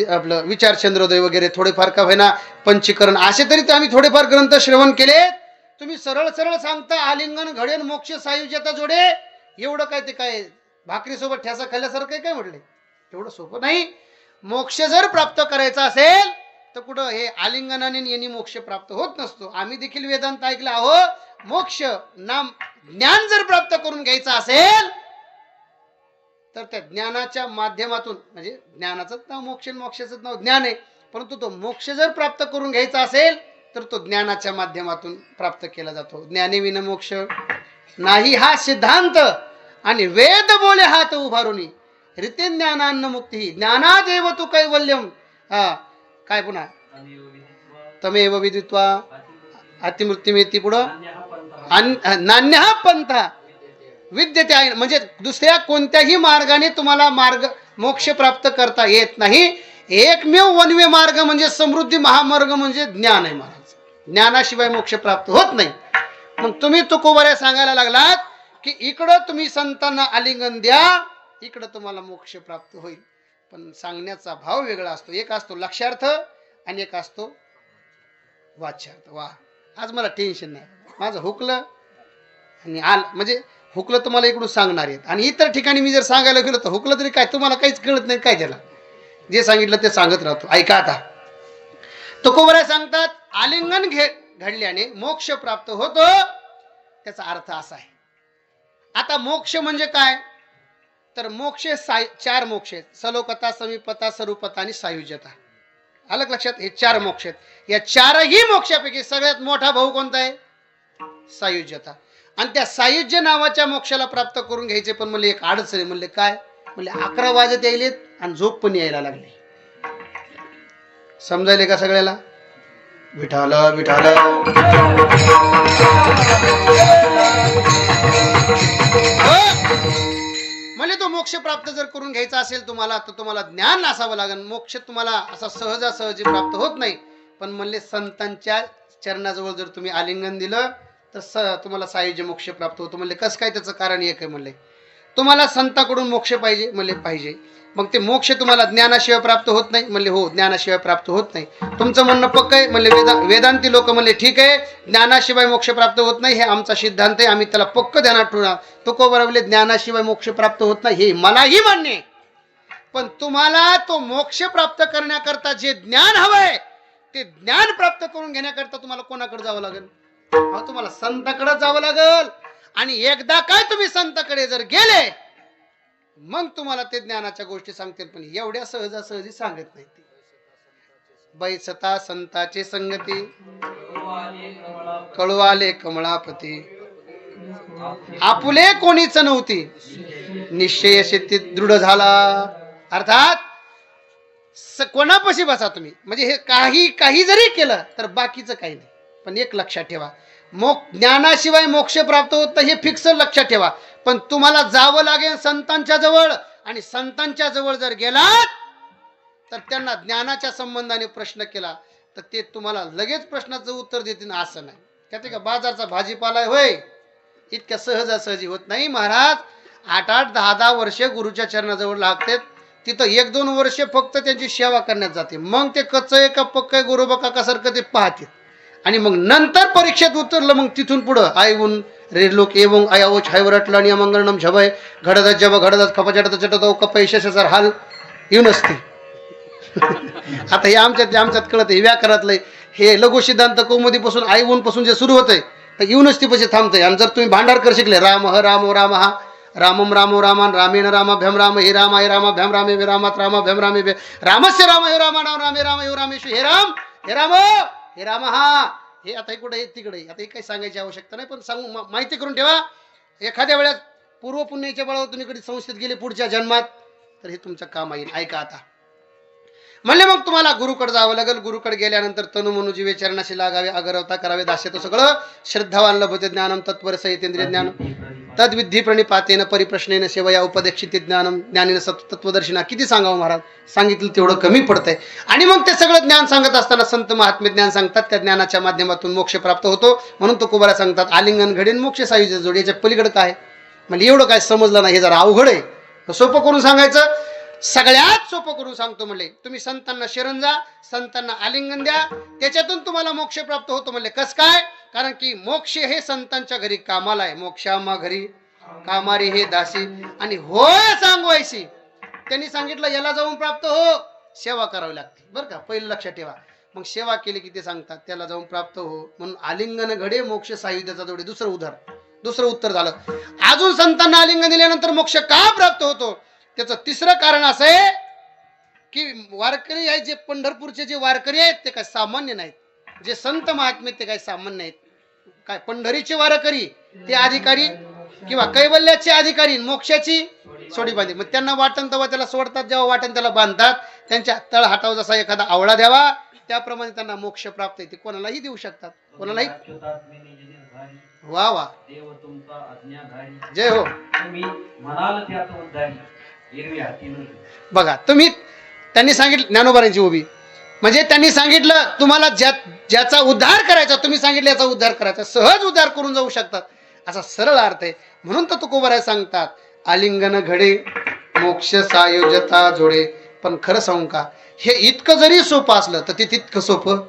आपलं विचार चंद्रोदय वगैरे थोडेफार का होईना, पंचीकरण, असे तरी आम्ही थोडेफार ग्रंथ श्रवण केले. तुम्ही सरळ सरळ सांगता आलिंगन घडेन मोक्ष सायुज्यता जोडे. एवढं काय ते काय भाकरीसोबत ठ्यासा खाल्ल्यासारखं काय म्हटले? एवढं सोपं नाही. मोक्ष जर प्राप्त करायचा असेल तर कुठं हे आलिंगनाने यांनी मोक्ष प्राप्त होत नसतो. आम्ही देखील वेदांत ऐकला आहो. मोक्ष नाम ज्ञान जर प्राप्त करून घ्यायचं असेल तर त्या ज्ञानाच्या माध्यमातून, म्हणजे ज्ञानाचंच नाव मोक्ष, मोक्षाचंच नाव ज्ञान आहे, परंतु तो मोक्ष जर प्राप्त करून घ्यायचा असेल तर तो ज्ञानाच्या माध्यमातून प्राप्त केला जातो. ज्ञाने विना मोक्ष नाही हा सिद्धांत, आणि वेद बोले हात उभारुनी रीते ज्ञानान्न मुक्ती ज्ञानादेव तू कैवल्यम. काय पुन्हा तमेव विदित्वा अतिमृत्युमेती, पुढं नान्य हा पंथा विद्यते आहे. म्हणजे दुसऱ्या कोणत्याही मार्गाने तुम्हाला मोक्ष प्राप्त करता येत नाही. एकमेव वनवे मार्ग म्हणजे समृद्धी महामार्ग म्हणजे ज्ञान आहे महाराज. ज्ञानाशिवाय मोक्ष प्राप्त होत नाही. मग तुम्ही तुकोबऱ्या सांगायला लागलात की इकडं तुम्ही संतांना आलिंगन द्या, इकडं तुम्हाला मोक्ष प्राप्त होईल. पण सांगण्याचा भाव वेगळा असतो. एक असतो लक्ष्यार्थ आणि एक असतो वाच्यार्थ. वा, आज मला टेन्शन नाही. माझं हुकलं आणि म्हणजे हुकलं तुम्हाला इकडून सांगणार आहेत, आणि इतर ठिकाणी मी जर सांगायला गेलो तर हुकलं तरी काय, तुम्हाला काहीच कळत नाही काय त्याला. जे सांगितलं ते सांगत राहतो. ऐका आता तुकोबराय सांगतात आलिंगन घडल्याने मोक्ष प्राप्त होतो. त्याचा अर्थ असा आहे. आता मोक्ष म्हणजे काय तर मोक्ष 4 मोक्ष आहेत. सलोकता, समीपता, स्वरूपता आणि सायुज्यता. आलं का लक्षात? हे 4 मोक्ष आहेत. या 4ही मोक्षापैकी सगळ्यात मोठा भाऊ कोणता आहे? सायुज्यता. आणि त्या सायुज्य नावाच्या मोक्षाला प्राप्त करून घ्यायचे, पण म्हणले एक अडचण आहे. म्हणले काय? म्हणले 11 वाजत यायलेत आणि झोप पण यायला लागली. समजायले का सगळ्याला? विठाल विठाल. म्हणजे तो मोक्ष प्राप्त जर करून घ्यायचा असेल तुम्हाला, तर तुम्हाला ज्ञान असावं लागेल. मोक्ष तुम्हाला असा सहजासहजी प्राप्त होत नाही. पण म्हणले संतांच्या चरणाजवळ जर तुम्ही आलिंगन दिलं तर तुम्हाला सायुज्य मोक्ष प्राप्त होतो. म्हणले कसं काय? त्याचं कारण एक आहे. म्हणले तुम्हाला संताकडून मोक्ष पाहिजे. म्हणले पाहिजे. मग ते मोक्ष तुम्हाला ज्ञानाशिवाय प्राप्त होत नाही. म्हणले हो, ज्ञानाशिवाय प्राप्त होत नाही. तुमचं म्हणणं पक्क आहे. म्हणले वेदांती लोक म्हणले ठीक आहे, ज्ञानाशिवाय मोक्ष प्राप्त होत नाही, हे आमचा सिद्धांत आहे, आम्ही त्याला पक्क ध्यानात ठेवणार. तुकोबा म्हणले ज्ञानाशिवाय मोक्ष प्राप्त होत नाही, हे मलाही मान्य आहे. पण तुम्हाला तो मोक्ष प्राप्त करण्याकरता जे ज्ञान हवंय, ते ज्ञान प्राप्त करून घेण्याकरता तुम्हाला कोणाकडे जावं लागेल? तुम्हाला संताकडे जावं लागेल. आणि एकदा काय तुम्ही संताकडे जर गेले, मग तुम्हाला ते ज्ञानाच्या गोष्टी सांगतील. पण एवढ्या सहजासहजी सांगत नाही. बैसता संताचे संगती, कळवाले कमळापती, आपुले कोणीच नव्हती, निश्चय शेती दृढ झाला. अर्थात कोणापाशी बसा तुम्ही, म्हणजे हे काही जरी केलं तर बाकीचं काही नाही. पण एक लक्षात ठेवा, ज्ञानाशिवाय मोक्ष प्राप्त होत नाही, हे फिक्स लक्षात ठेवा. पण तुम्हाला जावं लागेल संतांच्या जवळ. आणि संतांच्या जवळ जर गेलात तर त्यांना ज्ञानाच्या संबंधाने प्रश्न केला तर ते तुम्हाला लगेच प्रश्नाचं उत्तर देतील असं नाही. त्यात का बाजारचा भाजीपाला होय, इतक्या सहजासहजी होत नाही. महाराज 8-8, 10-10 वर्ष गुरुच्या चरणाजवळ लागतात. तिथं 1-2 वर्ष फक्त त्यांची सेवा करण्यात जाते. मग ते कच्चं आहे का पक्क आहे, गुरु बकासारखं ते पाहते. आणि मग नंतर परीक्षेत उतरलं, मग तिथून पुढं आयवून रे लोक एवं आयाओ छायवरटला आणि अमंगलनम झबय घडत जब घडत खपचटत चटतो कपैशसर हाल येऊन असते. आता हे आमच्यात कळत आहे व्याकरणातलं. हे लघु सिद्धांत कौमुदीपासून आयवून पासून जे सुरू होतंय तर येऊन असते पैसे थांबतंय. आणि जर तुम्ही भांडारकर शिकले, राम ह रामो राम हा रामम रामो रामान रामेण रामाभ्यम राम हे राम हे रामाभ्यम रामे वे रामात रामाभ्यम रामे वे रामस्य राम हे राम रामे राम हे रामेश्वर हे राम हे राम हा. हे आता हे कुठे तिकडे, आता हे काही सांगायची आवश्यकता नाही, पण सांगू माहिती करून ठेवा. एखाद्या वेळेस पूर्व पुण्याच्या बळावर तुम्ही कधी संस्थेत गेले पुढच्या जन्मात तर हे तुमचं काम येईल. ऐका आता. म्हणले मग तुम्हाला गुरुकडे जावं लागेल. गुरुकडे गेल्यानंतर तनु मनु जीवे चरणाशी लागावे, अगरवता करावे, दास्यतो सगळं श्रद्धावान लभते ज्ञानम तत्पर सहितेंद्रिय ज्ञान तद्विधी प्रणिपातेन परिप्रश्नेन सेवया उपदेक्षित ज्ञानम ज्ञानीन तत्वदर्शिना. किती सांगावं महाराज, सांगितलं तेवढं कमी पडतंय. आणि मग ते सगळं ज्ञान सांगत असताना संत महात्मे ज्ञान सांगतात. त्या ज्ञानाच्या माध्यमातून मोक्ष प्राप्त होतो. म्हणून तो कुबारा सांगतात आलिंगन घडेन मोक्ष सायुज्य जोड. याच्या पलीकडे काय म्हणजे एवढं काय समजलं नाही, हे जरा अवघड आहे. सोपं करून सांगायचं, सगळ्यात सोपं करून सांगतो. म्हणले तुम्ही संतांना शरण जा, संतांना आलिंगन द्या, त्याच्यातून तुम्हाला मोक्ष प्राप्त होतो. म्हणले कस काय? कारण की मोक्ष हे संतांच्या घरी कामाला आहे. मोक्षामा घरी कामारी हे दासी आणि होय सांगवायची. त्यांनी सांगितलं याला जाऊन प्राप्त हो, सेवा करावी लागते. बरं का, पहिलं लक्षात ठेवा. मग सेवा केली की ते सांगतात त्याला जाऊन प्राप्त हो. म्हणून आलिंगन घडे मोक्ष सायुध्याचा जोडे. दुसरं उत्तर झालं. अजून संतांना आलिंगन दिल्यानंतर मोक्ष का प्राप्त होतो, त्याचं तिसरं कारण असं आहे की वारकरी आहे, जे पंढरपूरचे जे वारकरी आहेत ते काय सामान्य नाहीत. जे संत महात्मे ते काय सामान्य नाहीत. काय पंढरीचे वारकरी ते अधिकारी किंवा कैवल्याचे अधिकारी, मोक्षाची सोडी बांधली. मग त्यांना वाटण तेव्हा त्याला सोडतात, जेव्हा वाटण त्याला बांधतात. त्यांच्या तळहाटावर जसा एखादा आवळा द्यावा त्याप्रमाणे त्यांना मोक्ष प्राप्त आहे. ते कोणालाही देऊ शकतात, कोणालाही. वा वा, देव तुमचा आज्ञाधारी, जय हो. तुम्ही म्हणाल त्यात उद्धारी, हिरवी हाती बघा तुम्ही, त्यांनी सांगितलं ज्ञानोबारांची उभी, म्हणजे त्यांनी सांगितलं तुम्हाला ज्याचा उद्धार करायचा, तुम्ही सांगितलं याचा उद्धार करायचा, सहज उद्धार करून जाऊ शकतात, असा सरळ अर्थ आहे. म्हणून तर तुकोबाराय सांगतात आलिंगन घडे मोक्ष सायुज्यता जोडे. पण खरं सांगू का, हे इतकं जरी सोपं असलं तर ते तितकं सोपं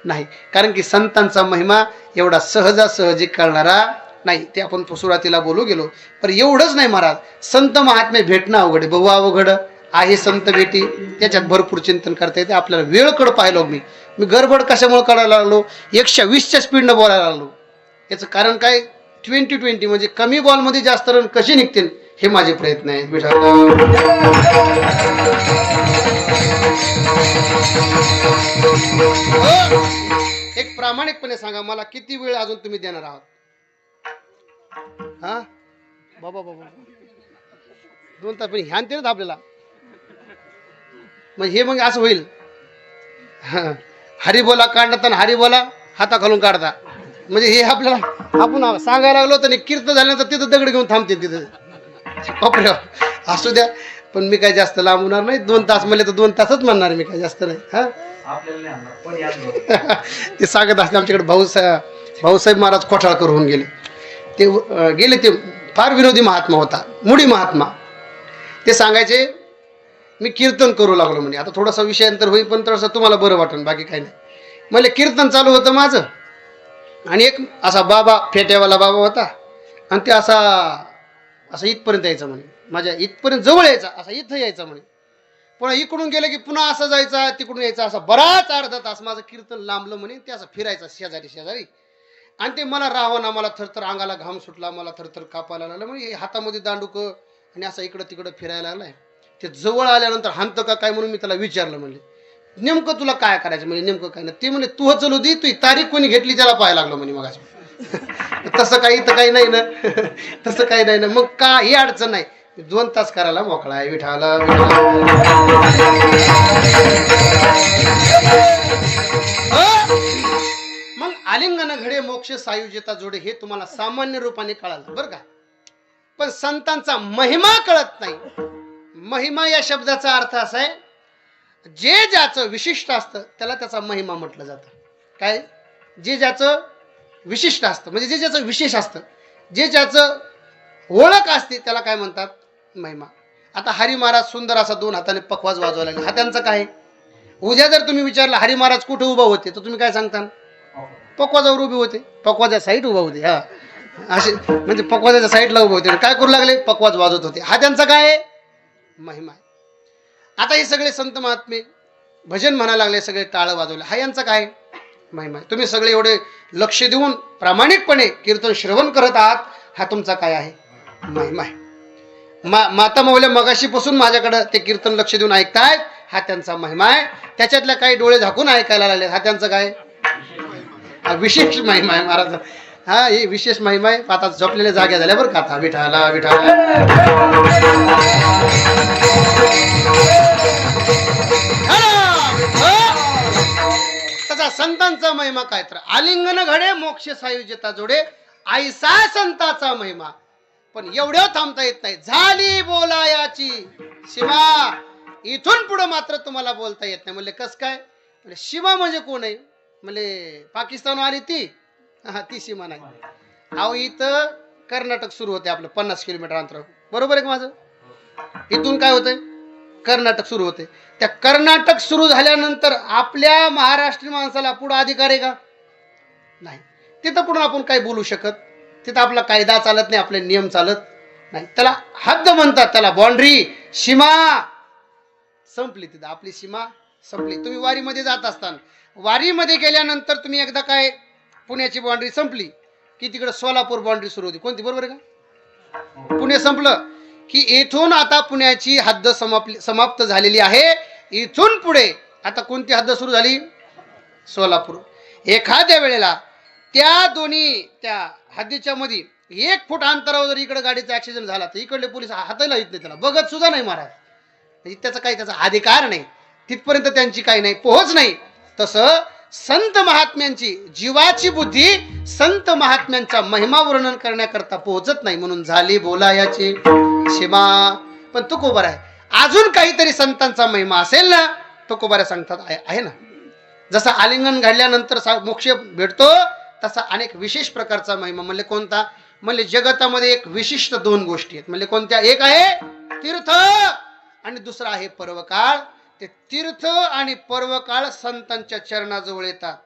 नाही. कारण की संतांचा महिमा एवढा सहजासहजी कळणारा नाही. ते आपण सुरुवातीला बोलू गेलो. पण एवढंच नाही महाराज, संत महात्मे भेटणं अवघड आहे. बहु अवघड आहे संत भेटी, त्याच्यात भरपूर चिंतन करता येते. आपल्याला वेळकड पाहिलो मी गडबड कशामुळे करायला लागलो, 120च्या स्पीडनं बोलायला लागलो. याचं कारण काय, 20-20 म्हणजे कमी बॉलमध्ये जास्त रन कशी निघतील हे माझे प्रयत्न आहेत. प्रामाणिकपणे सांगा, मला किती वेळ अजून तुम्ही देणार आहात? हा बाबा बाबा 2 तास पण ह्यान ते ना आपल्याला, मग हे मग असं होईल. हरी बोला काढताना हरी बोला हाता घालून काढता, म्हणजे हे आपल्याला आपण सांगायला लागलो तर कीर्तन झाल्यानंतर तिथं दगड घेऊन थांबते तिथं कोपऱ्यावर. असू द्या, पण मी काय जास्त लांब होणार नाही. 2 तास म्हणले तर 2 तासच म्हणणार, मी काय जास्त नाही. हा आपल्याला नाही आणणार, पण यात ते सांगत असले आमच्याकडे भाऊसाहेब महाराज कोठाळकर होऊन गेले. ते गेले, ते फार विनोदी महात्मा होता, मुडी महात्मा. ते सांगायचे मी कीर्तन करू लागलो म्हणजे आता थोडासा विषयांतर होईल, पण थोडंसं तुम्हाला बरं वाटेल, बाकी काही नाही. म्हणजे कीर्तन चालू होतं माझं, आणि एक असा बाबा, फेट्यावाला बाबा होता, आणि ते असा इथपर्यंत यायचा म्हणे, माझ्या इथपर्यंत जवळ यायचा, असा इथं यायचा म्हणे. पुन्हा इकडून गेलं की पुन्हा असं जायचा, तिकडून यायचा, असा बराच अर्धा तास माझं कीर्तन लांबलं म्हणे. ते असं फिरायचं शेजारी शेजारी, आणि ते मला राहावं, मला थरथर अंगाला घाम सुटला, मला थरथर कापायला लागला. म्हणजे हातामध्ये दांडूक आणि असं इकडं तिकडं फिरायला लागलाय. ते जवळ आल्यानंतर हाणतं का काय म्हणून मी त्याला विचारलं, म्हणले नेमकं तुला काय करायचं? म्हणजे नेमकं काय नाही. ते म्हणजे तू चलू दे, तू तारीख कोणी घेतली त्याला पाहायला लागलो म्हणे. मग तसं काही तर काही नाही ना, तसं काही नाही ना. मग का ही अडचण नाही, 2 तास करायला मोकळा आहे विठाला. मग आलिंगन घडे मोक्ष सायुज्यता जोडे हे तुम्हाला सामान्य रूपाने कळालं बरं का, पण संतांचा महिमा कळत नाही. महिमा या शब्दाचा अर्थ असा आहे, जे ज्याचं विशिष्ट असतं त्याला त्याचा महिमा म्हटलं जातं. काय? जे ज्याचं विशिष्ट असतं, म्हणजे जे ज्याचं विशेष असतं, जे ज्याचं ओळख असते त्याला काय म्हणतात? महिमा. आता हरी महाराज सुंदर असा 2 हाताने पखवाज वाजवायला लागले, हा त्यांचा काय? उद्या जर तुम्ही विचारलं हरी महाराज कुठे उभा होते, तर तुम्ही काय सांगता? पखवाजावर उभे होते, पखवाजा साईड उभा होते. हा असे म्हणजे पखवाजाच्या साईडला उभे होते, काय करू लागले? पखवाज वाजवत होते. हा त्यांचा काय? महिमा. आता हे सगळे संत महात्मे भजन म्हणायला लागले, सगळे टाळ वाजवले, हा यांचा काय? महिमा. तुम्ही सगळे एवढे लक्ष देऊन प्रामाणिकपणे कीर्तन श्रवण करत आहात, हा तुमचा काय आहे? महिमा आहे. माता मौल्या मगाशीपासून माझ्याकडे ते कीर्तन लक्ष देऊन ऐकतायत, हा त्यांचा महिमा आहे. त्याच्यातल्या काही डोळे झाकून ऐकायला लागले, हा त्यांचा काय? हा विशेष महिमा आहे महाराज. हा ही विशेष महिमा आहे. आता झोपलेल्या जाग्या झाल्या बरं का, आता विठाला विठाला. तसा संतांचा महिमा काय? तर आलिंगन घडे मोक्ष सायुज्यता जोडे ऐसा संतांचा महिमा. पण एवढं थांबता येत नाही, झाली बोलायाची शिवा. इथून पुढे मात्र तुम्हाला बोलता येत नाही. म्हणले कस काय? म्हणजे शिवा म्हणजे कोण आहे? म्हणजे पाकिस्तान आली ती, हा ती सीमा नाही. अहो इथं कर्नाटक सुरू होते आपलं 50 किलोमीटर अंतरावर, बरोबर आहे का माझं? इथून काय होतंय? कर्नाटक सुरू होते. त्या कर्नाटक सुरू झाल्यानंतर आपल्या महाराष्ट्रीय माणसाला पुढे अधिकार आहे का? नाही. तिथं पुढे आपण काय बोलू शकत? तिथं आपला कायदा चालत नाही, आपले नियम चालत नाही. त्याला हद्द म्हणतात, त्याला बाउंड्री, सीमा संपली. तिथं आपली सीमा संपली. तुम्ही वारीमध्ये जात असताना, वारीमध्ये गेल्यानंतर तुम्ही एकदा काय पुण्याची बाउंड्री संपली की तिकडे सोलापूर बाउंड्री सुरू होती. कोणती? बरोबर आहे का? पुणे संपलं की इथून आता पुण्याची हद्द समाप्त झालेली आहे. इथून पुढे आता कोणती हद्द सुरू झाली? सोलापूर. एखाद्या वेळेला त्या दोन्ही त्या हद्दीच्या मध्ये 1 फूट अंतरावर जर इकडे गाडीचा ऍक्सिडेंट झाला तर इकडले पोलीस हाताला येत नाही, त्याला बघत सुद्धा नाही महाराज. म्हणजे त्याचा काही त्याचा अधिकार नाही, तिथपर्यंत त्यांची काही नाही, पोहोच नाही. तसं संत महात्म्यांची जीवाची बुद्धी संत महात्म्यांचा महिमा वर्णन करण्याकरता पोहोचत नाही. म्हणून झाली बोलायाची सीमा. पण तुकोबार आहे, अजून काहीतरी संतांचा महिमा असेल ना, तुकोबाऱ्या सांगतात आहे ना. जसा आलिंगन घडल्यानंतर मोक्ष भेटतो, तसा अनेक विशेष प्रकारचा महिमा. म्हणले कोणता? म्हणले जगतामध्ये एक विशिष्ट 2 गोष्टी आहेत. म्हणले कोणत्या? एक आहे तीर्थ आणि दुसरा आहे पर्वकाळ. ते तीर्थ आणि पर्वकाळ संतांच्या चरणाजवळ येतात.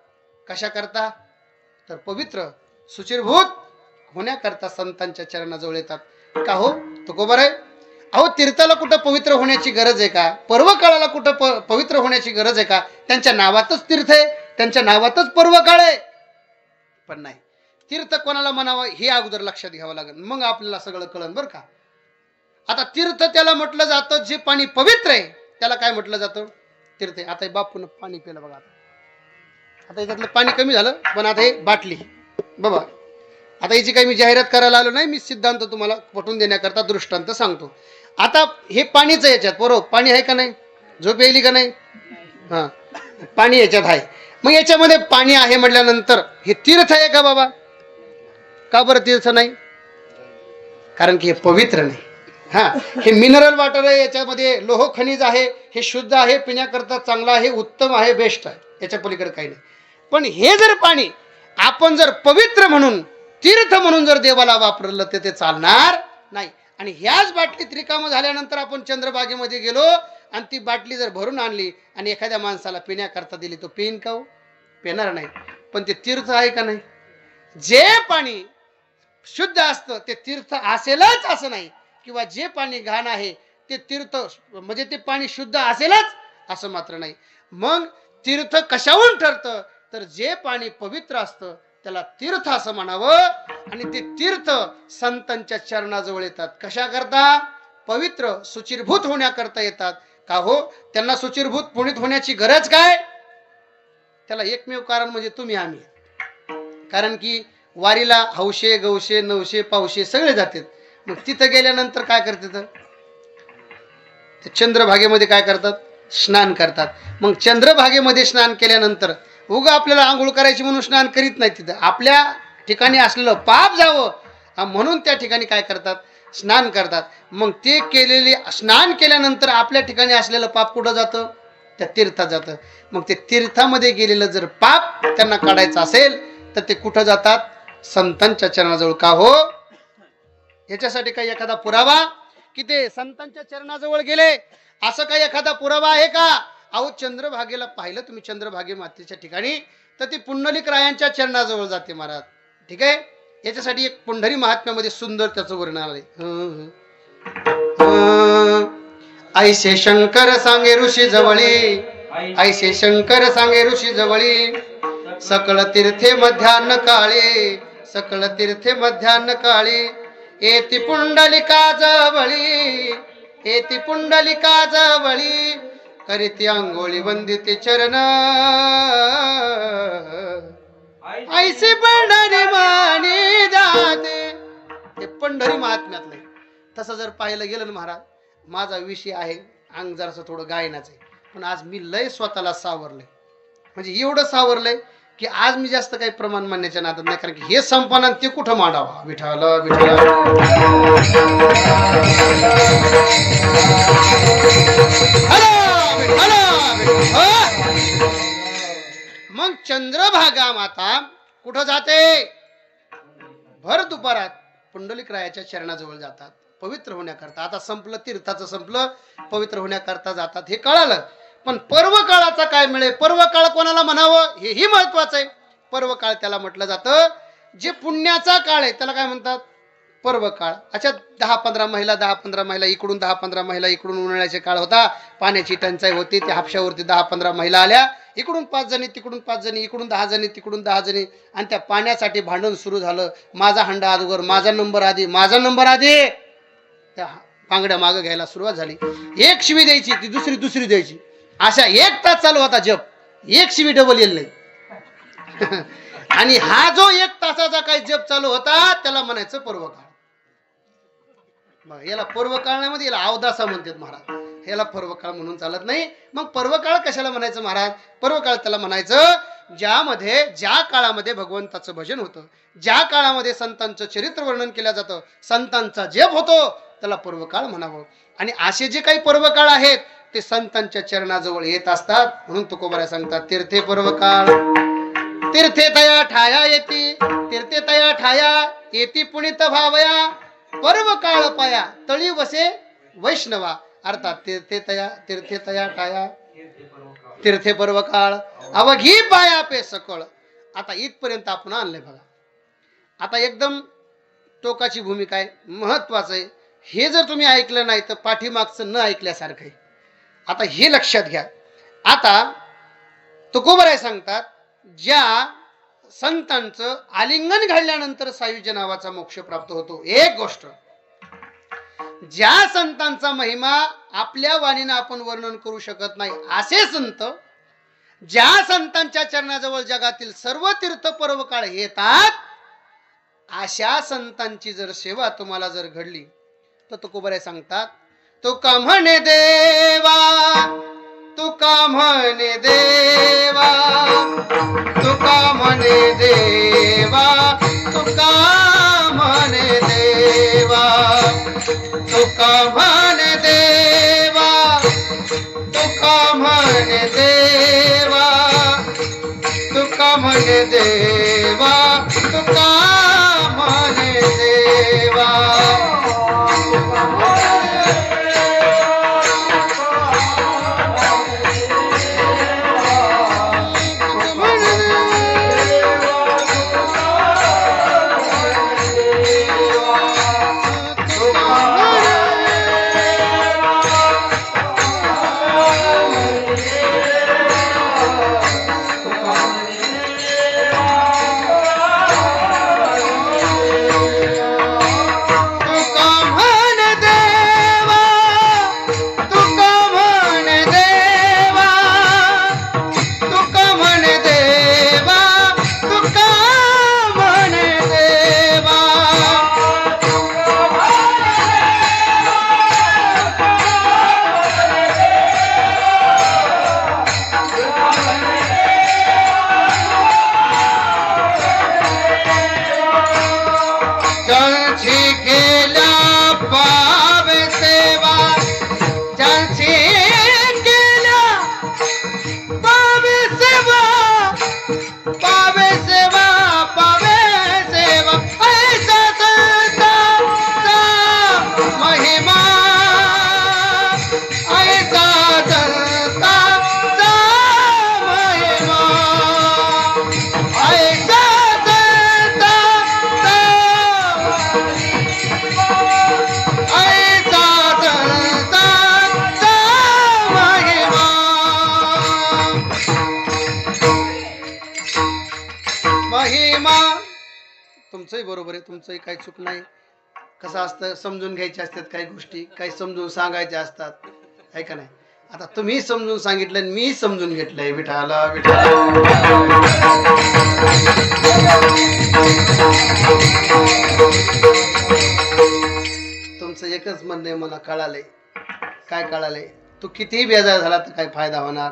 कशा करता? तर पवित्र सुचिरभूत होण्याकरता संतांच्या चरणाजवळ येतात. का हो? तुकोबार आहे. अहो तीर्थाला कुठं पवित्र होण्याची गरज आहे का? पर्वकाळाला कुठं पवित्र होण्याची गरज आहे का? त्यांच्या नावातच तीर्थ आहे, त्यांच्या नावातच पर्वकाळ आहे. पण नाही, तीर्थ कोणाला म्हणावं हे अगोदर लक्षात घ्यावं लागेल, मग आपल्याला सगळं कळन बरं का. आता तीर्थ त्याला म्हटलं जातं जे पाणी पवित्र आहे, त्याला काय म्हटलं जातं? तीर्थ. आता बापून पाणी पिलं बघा. आता याच्यातलं पाणी कमी झालं, पण आता हे बाटली बाबा, आता याची काही मी जाहिरात करायला आलो नाही, मी सिद्धांत तुम्हाला पटवून देण्याकरता दृष्टांत सांगतो. आता हे पाणीच आहे याच्यात, बरोबर पाणी आहे का नाही? झोप येईल का नाही? हा, पाणी याच्यात आहे. मग याच्यामध्ये पाणी आहे म्हटल्यानंतर हे तीर्थ आहे का बाबा? का बरं तीर्थ नाही? कारण की हे पवित्र नाही. हा, हे मिनरल वॉटर आहे, याच्यामध्ये लोह खनिज आहे, हे शुद्ध आहे, पिण्याकरता चांगलं आहे, उत्तम आहे, बेस्ट आहे, याच्या पलीकडे काही नाही. पण हे जर पाणी आपण जर पवित्र म्हणून, तीर्थ म्हणून जर देवाला वापरलं तर ते चालणार नाही. आणि ह्याच बाटलीत रिकामं झाल्यानंतर आपण चंद्रभागेमध्ये गेलो आणि ती बाटली जर भरून आणली आणि एखाद्या माणसाला पिण्याकरता दिली, तो पिईन का हो? पिणार नाही. पण ते तीर्थ आहे का नाही? जे पाणी शुद्ध असतं ते तीर्थ असेलच असं नाही, किंवा जे पाणी घाण आहे ते तीर्थ म्हणजे ते पाणी शुद्ध असेलच असं मात्र नाही. मग तीर्थ कशावरून ठरतं? तर जे पाणी पवित्र असतं त्याला तीर्थ असं म्हणावं. आणि ते तीर्थ संतांच्या चरणाजवळ येतात. कशा करता? पवित्र सुचिरभूत होण्याकरता येतात. का हो? त्यांना सुचिरभूत पुणित होण्याची गरज काय? त्याला एकमेव कारण म्हणजे तुम्ही आम्ही. कारण की वारीला हौशे गौशे नवशे पावशे सगळे जातात. मग तिथं गेल्यानंतर काय करतात? ते चंद्रभागेमध्ये काय करतात? स्नान करतात. मग चंद्रभागेमध्ये स्नान केल्यानंतर उगा आपल्याला आंघोळ करायची म्हणून स्नान करीत नाही. तिथं आपल्या ठिकाणी असलेलं पाप जावं म्हणून त्या ठिकाणी काय करतात? स्नान करतात. मग ते केलेले स्नान केल्यानंतर आपल्या ठिकाणी असलेलं पाप कुठं जातं? त्या तीर्थात जातं. मग ते तीर्थामध्ये गेलेलं जर पाप त्यांना काढायचं असेल तर ते कुठं जातात? संतांच्या चरणाजवळ. का हो? याच्यासाठी काही एखादा पुरावा की ते संतांच्या चरणाजवळ गेले असं काही एखादा पुरावा आहे का? अहो, चंद्रभागेला पाहिलं तुम्ही, चंद्रभागे मातेच्या ठिकाणी तर ती पुंडलिक रायांच्या चरणाजवळ जाते महाराज. ठीक आहे. याच्यासाठी एक पुंढरी महात्म्यामध्ये सुंदर त्याचं वर्णन आलंय. ऐसे शंकर सांगे ऋषी जवळी, ऐसे शंकर सांगे ऋषी जवळी, सकळ तीर्थे मध्यान्न काळे, सकळ तीर्थे मध्यान्न काळे, येती पुंडलिका जवळी, येती पुंडलिका जवळी, करीती अंघोळी वंदिते चरण, ऐसे पंढरी माने जाते. हे पंढरी महात्म्यातलं आहे. तसं जर पाहिलं गेलं ना महाराज, माझा विषय आहे अंग जरासं थोडं गायनाचं आहे, पण आज मी लय स्वतःला सावरलंय. म्हणजे एवढं सावरलंय की आज मी जास्त काही प्रमाण मानण्याच्या नादात नाही. कारण की हे संपन्न ते कुठं मांडावा? विठाल विठाल. मग चंद्रभागा माता कुठं जाते? भर दुपारात पुंडलिक रायाच्या चरणाजवळ जातात पवित्र होण्याकरता. आता संपलं, तीर्थाचं संपलं, पवित्र होण्याकरता जातात हे कळालं. पण पर्व काळाचा काय मिळेल? पर्व काळ कोणाला म्हणावं हेही महत्वाचं आहे. पर्व काळ त्याला म्हटलं जातं जे पुण्याचा काळ आहे त्याला काय म्हणतात? पर्व काळ. अच्छा, 10-15 महिला, 10-15 महिला इकडून, 10-15 महिला इकडून. उन्हाळ्याचे काळ होता, पाण्याची टंचाई होती, त्या हापशावरती 10-15 महिला आल्या, इकडून 5 जणी, तिकडून 5 जणी, इकडून 10 जणी, तिकडून 10 जणी. आणि त्या पाण्यासाठी भांडण सुरू झालं. माझा हंडा अगोदर, माझा नंबर आधी, माझा नंबर आधी. त्या पांगड्या मागं घ्यायला सुरुवात झाली. एक शिवी द्यायची, ती दुसरी द्यायची. अशा 1 तास चालू होता जप. एक शिवी डबल येईल नाही. आणि हा जो 1 तासाचा काही जप चालू होता त्याला म्हणायचं पर्वकाळ. याला पर्वकाळ नाही, मध्ये याला अवदासा म्हणतात महाराज. याला पर्वकाळ म्हणून चालत नाही. मग पर्वकाळ कशाला म्हणायचं महाराज? पर्वकाळ त्याला म्हणायचं ज्या काळामध्ये भगवंताचं भजन होतं, ज्या काळामध्ये संतांचं चरित्र वर्णन केलं जातं, संतांचा जप होतो, त्याला पर्वकाळ म्हणावं. आणि असे जे काही पर्वकाळ आहेत ते संतांच्या चरणाजवळ येत असतात. म्हणून तुकोबारा सांगतात तीर्थे पर्वकाळ, तीर्थे तया ठाया येती, तीर्थे तया ठाया येती पुनित भावया, पर्वकाळ पाया तळी वसे वैष्णवा. अर्थात तीर्थे तया ठाया तीर्थे पर्वकाळ अवघी पाया पे सकळ. आता इथपर्यंत आपण आणले बघा. आता एकदम टोकाची भूमिका आहे, महत्वाचं आहे. हे जर तुम्ही ऐकलं नाही तर पाठीमागचं न ऐकल्यासारखं आहे. आता हे लक्षात घ्या. आता तुकोबाराय सांगतात ज्या संतांचं आलिंगन घडल्यानंतर सायुज्य नावाचा मोक्ष प्राप्त होतो. एक गोष्ट, ज्या संतांचा महिमा आपल्या वाणीनं आपण वर्णन करू शकत नाही असे संत ज्या संतांच्या चरणाजवळ जगातील सर्व तीर्थ परोपकार येतात, अशा संतांची जर सेवा तुम्हाला जर घडली तर तुकोबाराय सांगतात, तुका म्हणे देवा, तुका म्हणे देवा, तुका म्हणे देवा, तुका म्हणे देवा, तुका म्हणे देवा, तुका म्हणे देवा, तुका म्हणे देवा, तुका म्हणे देवा. तुमचंही बरोबर आहे, तुमचंही काही चूक नाही. कसं असतं, समजून घ्यायच्या असतात काही गोष्टी, काही समजून सांगायच्या असतात, आहे का नाही. आता तुम्ही समजून सांगितलं आणि मी समजून घेतलंय. विठाला विठाला. तुमचं एकच म्हणणं आहे, मला कळालंय. काय कळालंय? तू कितीही बेजार झाला तर काय फायदा होणार,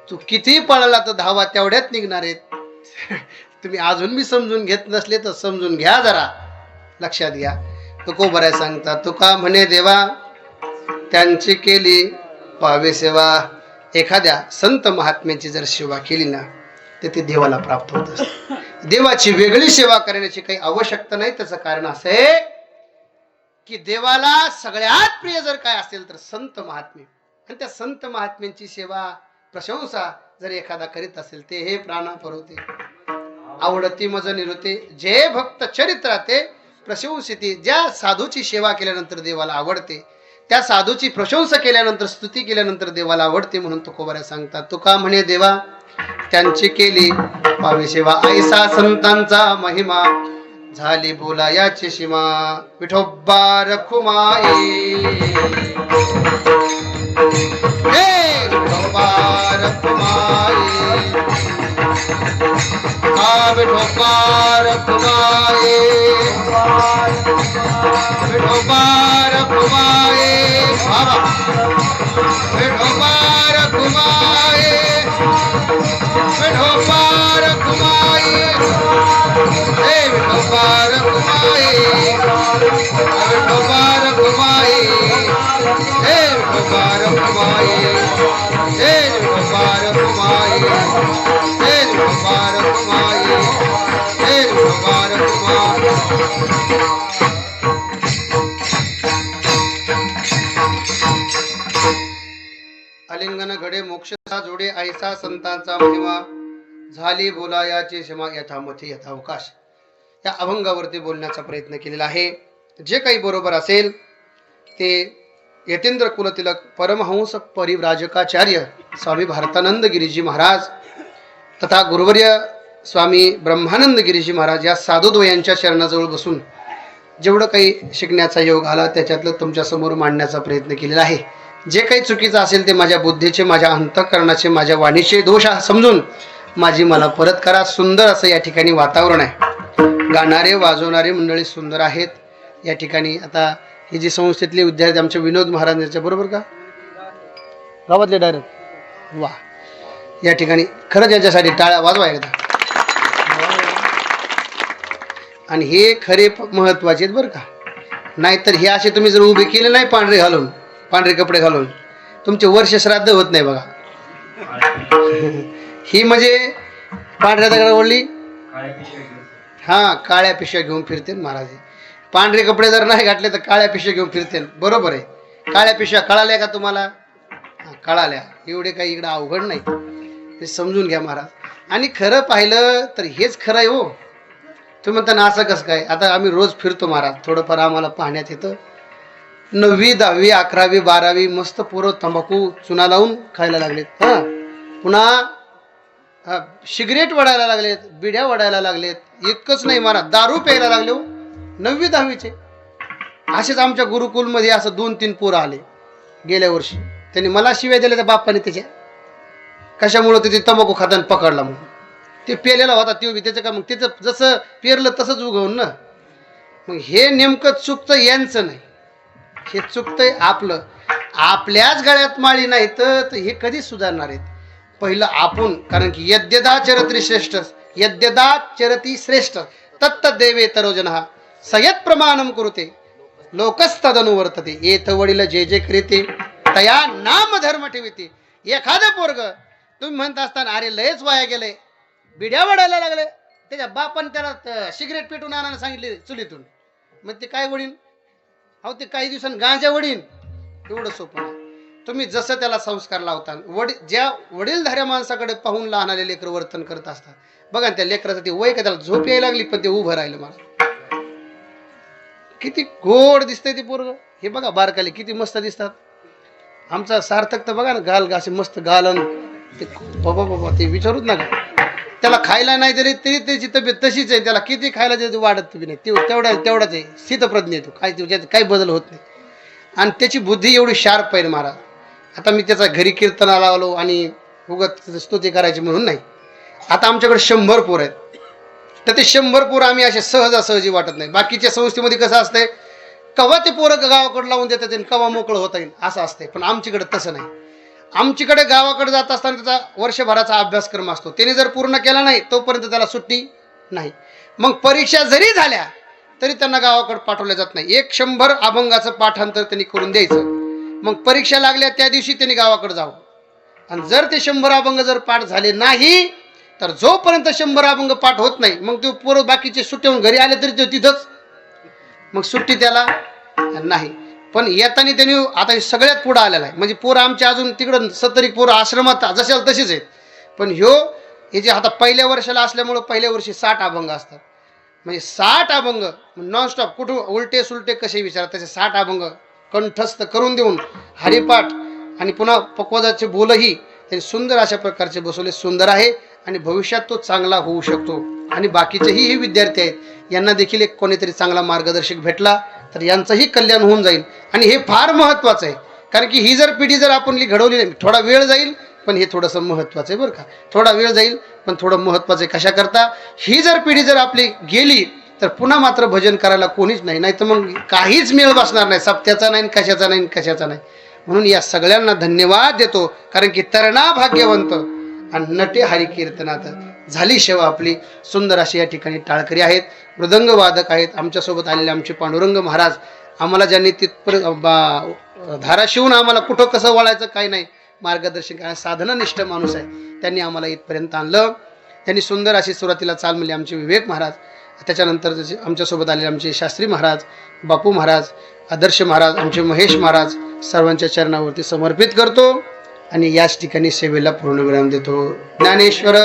तू कितीही पळाला तर धावा तेवढ्यात निघणार आहेत. तुम्ही अजून मी समजून घेत नसले तर समजून घ्या, जरा लक्षात घ्या. तुकोबाराय सांगतात, तुका म्हणे देवा, त्यांची केली पावे सेवा. एखाद्या संत महात्म्याची जर सेवा केली ना तर ते देवाला प्राप्त होत असते. देवाची वेगळी सेवा करण्याची काही आवश्यकता नाही. त्याचं कारण असं आहे की देवाला सगळ्यात प्रिय जर काय असेल तर संत महात्मे, आणि त्या संत महात्म्यांची सेवा प्रशंसा जर एखादा करीत असेल ते हे प्राणा परवते, आवडती मज निरुते. जे भक्त चरित्राते प्रशंसिते. ज्या साधूची सेवा केल्यानंतर देवाला आवडते, त्या साधूची प्रशंसा केल्यानंतर, स्तुती केल्यानंतर देवाला आवडते. म्हणून तुकोबाराय सांगतात, तुका म्हणे देवा, त्यांची केली पावे सेवा. ऐसा संतांचा महिमा, झाली बोला याची सीमा. विठोबा रखुमाई, हे विठोबा रखुमाई, हा विठोबा रखुमाई, विठोबा रखुमाई, बाबा विठोबा रखुमाई, विठोबा रखुमाई, हे विठोबा रखुमाई, विठोबा रखुमाई, हे विठोबा रखुमाई, हे विठोबा रखुमाई, हे विठोबा रखुमाई, हे विठोबा रखुमाई. आलिंगन घडे मोक्षता जोडे, ऐसा संतांचा महिमा, झाली बोलायाची क्षमा. यथामथी यथावकाश या अभंगावरती बोलण्याचा प्रयत्न केलेला आहे. जे काही बरोबर असेल ते यतींद्र कुलतिलक परमहंस परिव्राजकाचार्य स्वामी भारतानंद गिरीजी महाराज तथा गुरुवर्य स्वामी ब्रह्मानंद गिरीजी महाराज या साधुद्वयांच्या चरणाजवळ बसून जेवढं काही शिकण्याचा योग आला त्याच्यातलं तुमच्या समोर मांडण्याचा प्रयत्न केलेला आहे. जे काही चुकीचं असेल ते माझ्या बुद्धीचे, माझ्या अंतःकरणाचे, माझ्या वाणीचे दोष समजून माझी मला परत करा. सुंदर असं या ठिकाणी वातावरण आहे. गाणारे वाजवणारे मंडळी सुंदर आहेत या ठिकाणी. आता हे जे संस्थेतले विद्यार्थी आमचे विनोद महाराज यांच्या बरोबर का गावातले डायरेक्ट वा या ठिकाणी खरंच यांच्यासाठी टाळ्या वाजवा एकदा. आणि हे खरे महत्वाचे आहेत बरं का. नाहीतर हे असे तुम्ही जर उभे केले नाही पांढरे कपडे घालून तुमचे वर्ष श्राद्ध होत नाही बघा. ही म्हणजे पांढऱ्या दगडावरली हा काळ्या पिशव्या घेऊन फिरते महाराज. पांढरे कपडे जर नाही घातले तर काळ्या पिशव्या घेऊन फिरते. बरोबर आहे. काळ्या पिशव्या कळाल्या का तुम्हाला? कळाल्या. एवढे काही इकडं अवघड नाही, ते समजून घ्या महाराज. आणि खरं पाहिलं तर हेच खरं आहे हो. तुम्ही म्हणता ना असं कसं काय. आता आम्ही रोज फिरतो महाराज, थोडंफार आम्हाला पाहण्यात येतं. 9वी 10वी 11वी 12वी मस्त पोरं तंबाखू चुना लावून खायला लागलेत. पुन्हा सिगरेट वडायला लागलेत, बिड्या वडायला लागलेत. इतकंच नाही महाराज, दारू प्यायला लागले हो 9वी 10वीचे. असेच आमच्या गुरुकुलमध्ये असं 2-3 पोरं आले गेल्या वर्षी. त्यांनी मला शिव्या दिल्या त्या बाप्पाने त्याच्या. कशामुळं ते तंबाखू खाताना पकडला म्हणून. ते पेलेला होता ते बी त्याचं का मग त्याचं जसं पेरलं तसंच उगवून ना. मग हे नेमकं चुकतं यांचं नाही, हे चुकतंय आपलं. आपल्याच गळ्यात माळी नाही तर हे कधीच सुधारणार आहेत. पहिलं आपण, कारण की यद्यदा चरती श्रेष्ठ, यद्यदा चरती श्रेष्ठ तत्त देवे तरोजनः सयत प्रमाणम कुरुते लोकस्तदनुवर्तते. येत वडील जे जे करीते तया नाम धर्म ठेवते. एखादं पोरग तुम्ही म्हणत असताना अरे लयच वाया गेले, बिड्या वडायला लागले, त्याच्या बापाने त्याला सिगरेट पेटून आणायला सांगितले चुलीतून, मग ते काय वडीन? अहो ते काही दिवसांनी गांजा वडीन. एवढं सोपं नाही. तुम्ही जसं त्याला संस्कार लावता, ज्या वडीलधाऱ्या माणसाकडे पाहून लहान आले लेकर वर्तन करत असतात बघा. त्या लेकराचं ते वय का, त्याला झोप यायला लागली पण ते उभं राहिलं. मला किती गोड दिसतंय ते पोरग. हे बघा बारकाले किती मस्त दिसतात. आमचा सार्थक तर बघा ना, गाल असे मस्त गालन ते बाबा ते विचारूच नका. त्याला खायला नाही दिले तरी त्याची तब्येत तशीच आहे. त्याला किती खायला दिले वाढत बी नाही. तेवढाच आहे. स्थितप्रज्ञ येतो, काय त्याच्यात काही बदल होत नाही. आणि त्याची बुद्धी एवढी शार्प आहे महाराज. आता मी त्याचा घरी कीर्तनाला आलो आणि उगत स्तुती करायची म्हणून नाही. आता आमच्याकडे 100 पोर आहेत, तर ते 100 पोर आम्ही असे सहजासहजी वाटत नाही. बाकीच्या संस्थेमध्ये कसं असतंय, कवा ते पोरं गावाकडे लावून देतात आणि कवा मोकळं होता येईल असं असतंय. पण आमच्याकडे तसं नाही. आमच्याकडे गावाकडे जात असताना त्याचा वर्षभराचा अभ्यासक्रम असतो. त्याने जर पूर्ण केला नाही तोपर्यंत त्याला सुट्टी नाही. मग परीक्षा जरी झाल्या तरी त्यांना गावाकडे पाठवल्या जात नाही. 100 अभंगाचं पाठांतर त्यांनी करून द्यायचं. मग परीक्षा लागल्या त्या दिवशी त्यांनी गावाकडे जावं. आणि जर ते 100 अभंग जर पाठ झाले नाही तर जोपर्यंत 100 अभंग पाठ होत नाही मग ते पोरं बाकीचे सुट्ट्याहून घरी आले तरी ते तिथंच, मग सुट्टी त्याला नाही. पण येताना त्यांनी आता सगळ्यात पुढं आलेला आहे. म्हणजे पोरं आमच्या अजून तिकडं 70 पोरं आश्रमात जशाला तशीच आहेत. पण हे जे आता पहिल्या वर्षाला असल्यामुळं पहिल्या वर्षी 60 अभंग असतात. म्हणजे 60 अभंग नॉनस्टॉप, कुठं उलटे सुलटे कसे विचार त्याचे 60 अभंग कंठस्थ करून देऊन हरिपाठ आणि पुन्हा पक्वादाचे बोलही त्यांनी सुंदर अशा प्रकारचे बसवले. सुंदर आहे आणि भविष्यात तो चांगला होऊ शकतो. आणि बाकीचेही हे विद्यार्थी आहेत, यांना देखील एक कोणीतरी चांगला मार्गदर्शक भेटला तर यांचंही कल्याण होऊन जाईल. आणि हे फार महत्त्वाचं आहे, कारण की ही जर पिढी जर आपण घडवली नाही, थोडा वेळ जाईल पण हे थोडंसं महत्त्वाचं आहे बरं का. थोडा वेळ जाईल पण थोडं महत्त्वाचं आहे. कशा करता, ही जर पिढी जर आपली गेली तर पुन्हा मात्र भजन करायला कोणीच नाही. नाही तर मग काहीच मेळ बसणार नाही, सप्त्याचा नाही, कशाचा नाही, कशाचा नाही. म्हणून या सगळ्यांना धन्यवाद देतो, कारण की तरणा भाग्यवंत आणि नटे हरी कीर्तनात झाली सेवा आपली. सुंदर अशी या ठिकाणी टाळकरी आहेत, मृदंग वादक आहेत. आमच्यासोबत आलेले आमचे पांडुरंग महाराज, आम्हाला ज्यांनी तिथपर्यंत धारा शिवून आम्हाला कुठं कसं वळायचं काही नाही मार्गदर्शन करा, साधनानिष्ठ माणूस आहे, त्यांनी आम्हाला इथपर्यंत आणलं. त्यांनी सुंदर अशी सुरुवातीला चाल मिळाली आमचे विवेक महाराज. त्याच्यानंतर आमच्यासोबत आलेले आमचे शास्त्री महाराज, बापू महाराज, आदर्श महाराज, आमचे महेश महाराज, सर्वांच्या चरणावरती समर्पित करतो आणि याच ठिकाणी सेवेला पूर्णविराम देतो. ज्ञानेश्वर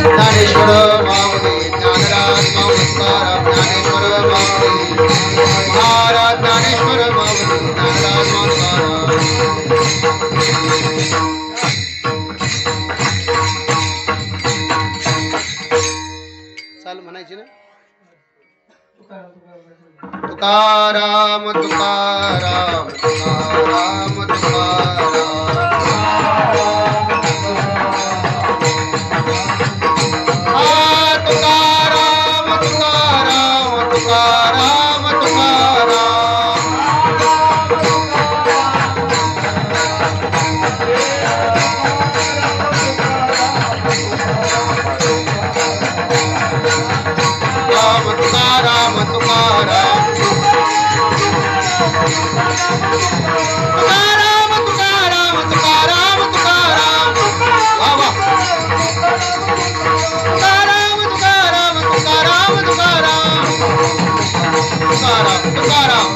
ज्ञानेश्वर माऊली, ज्ञानराज माऊलीकार, ज्ञानेश्वर माऊली महाराज, ज्ञानेश्वर माऊली, ज्ञानराज माऊलीकार. चाल म्हणायची ना. तुकाराम तुकाराम तुकाराम तुकाराम तुकाराम तुकाराम तुकाराम तुकाराम तुकाराम तुकाराम तुकाराम तुकाराम तुकाराम वा वा तुकाराम तुकाराम तुकाराम तुकाराम तुकाराम तुकाराम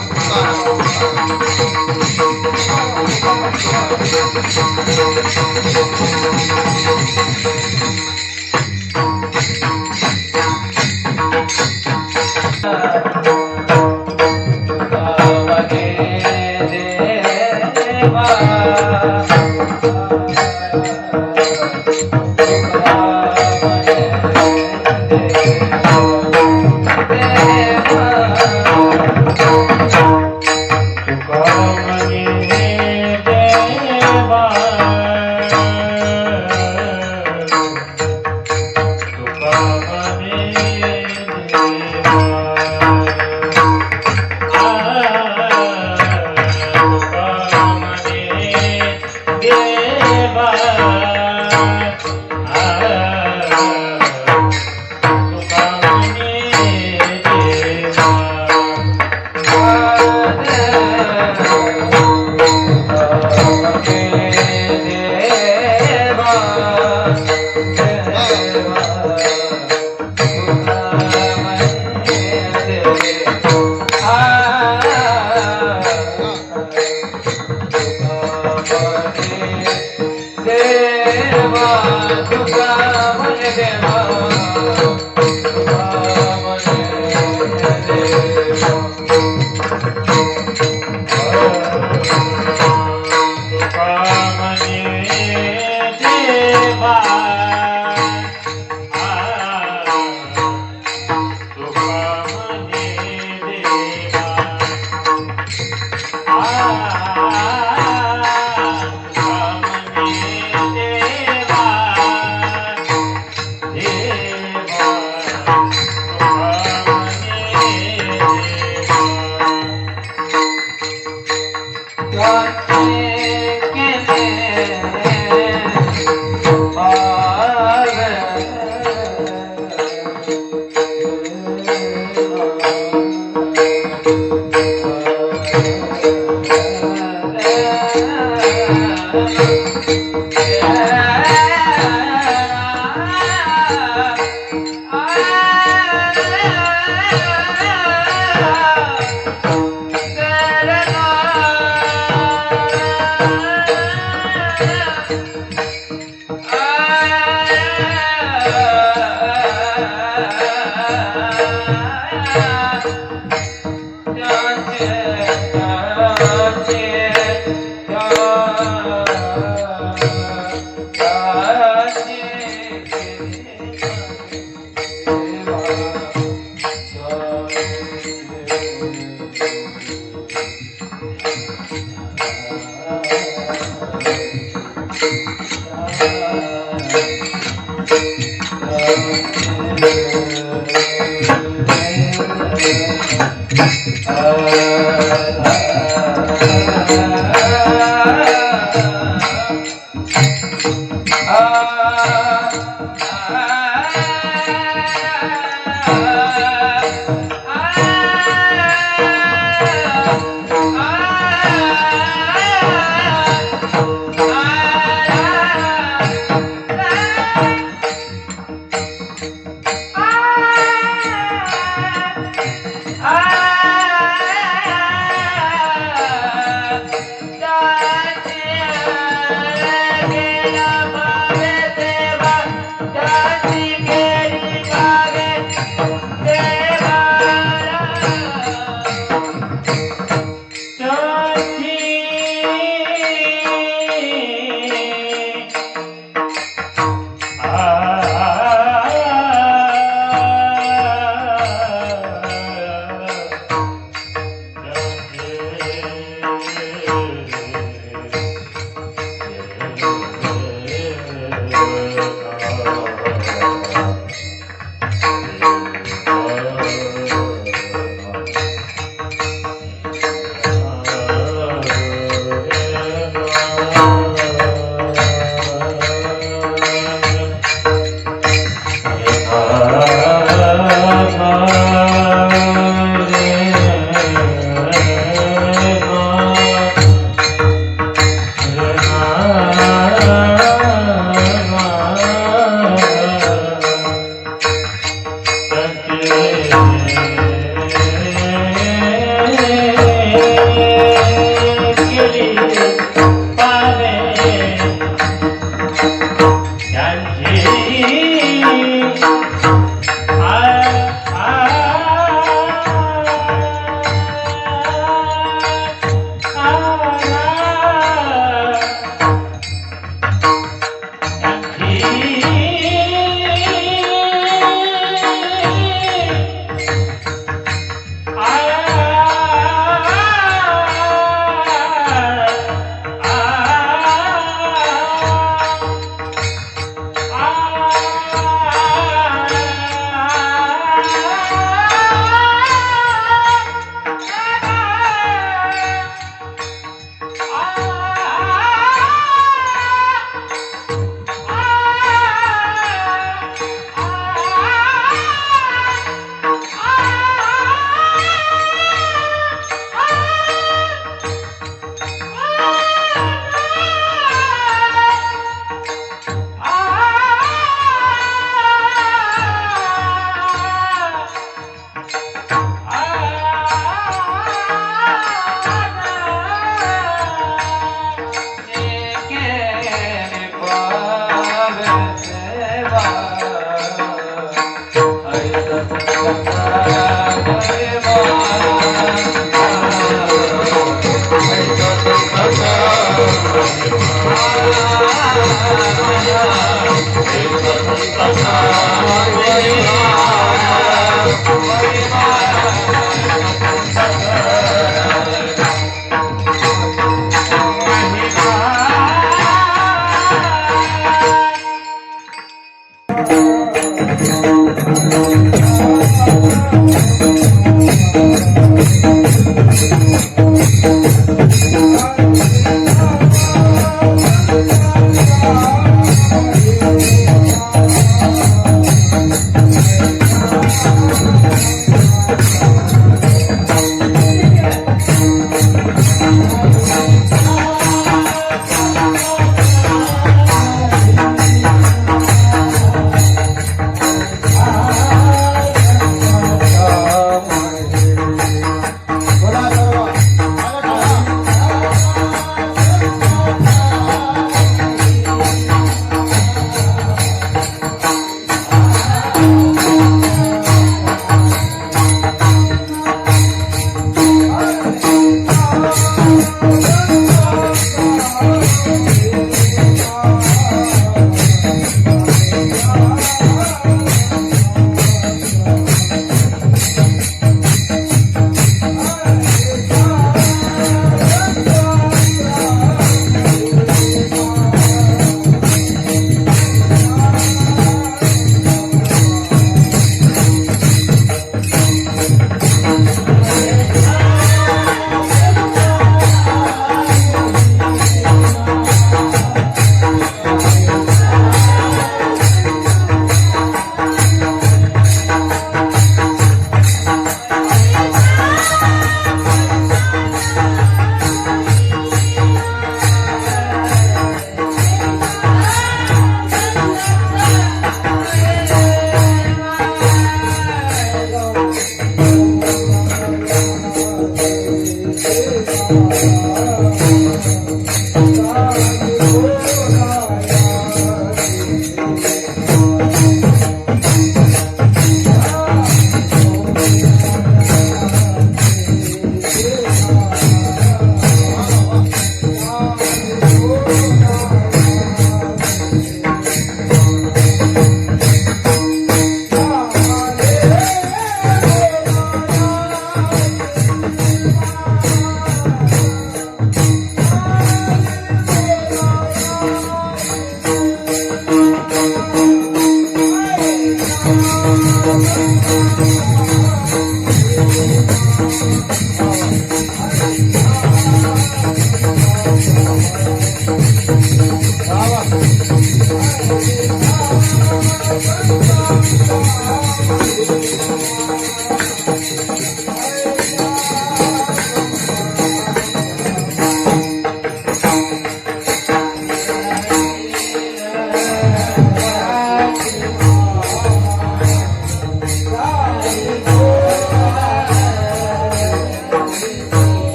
Thank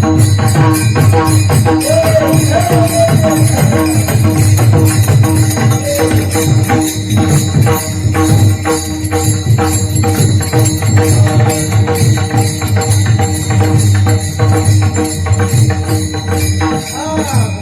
you.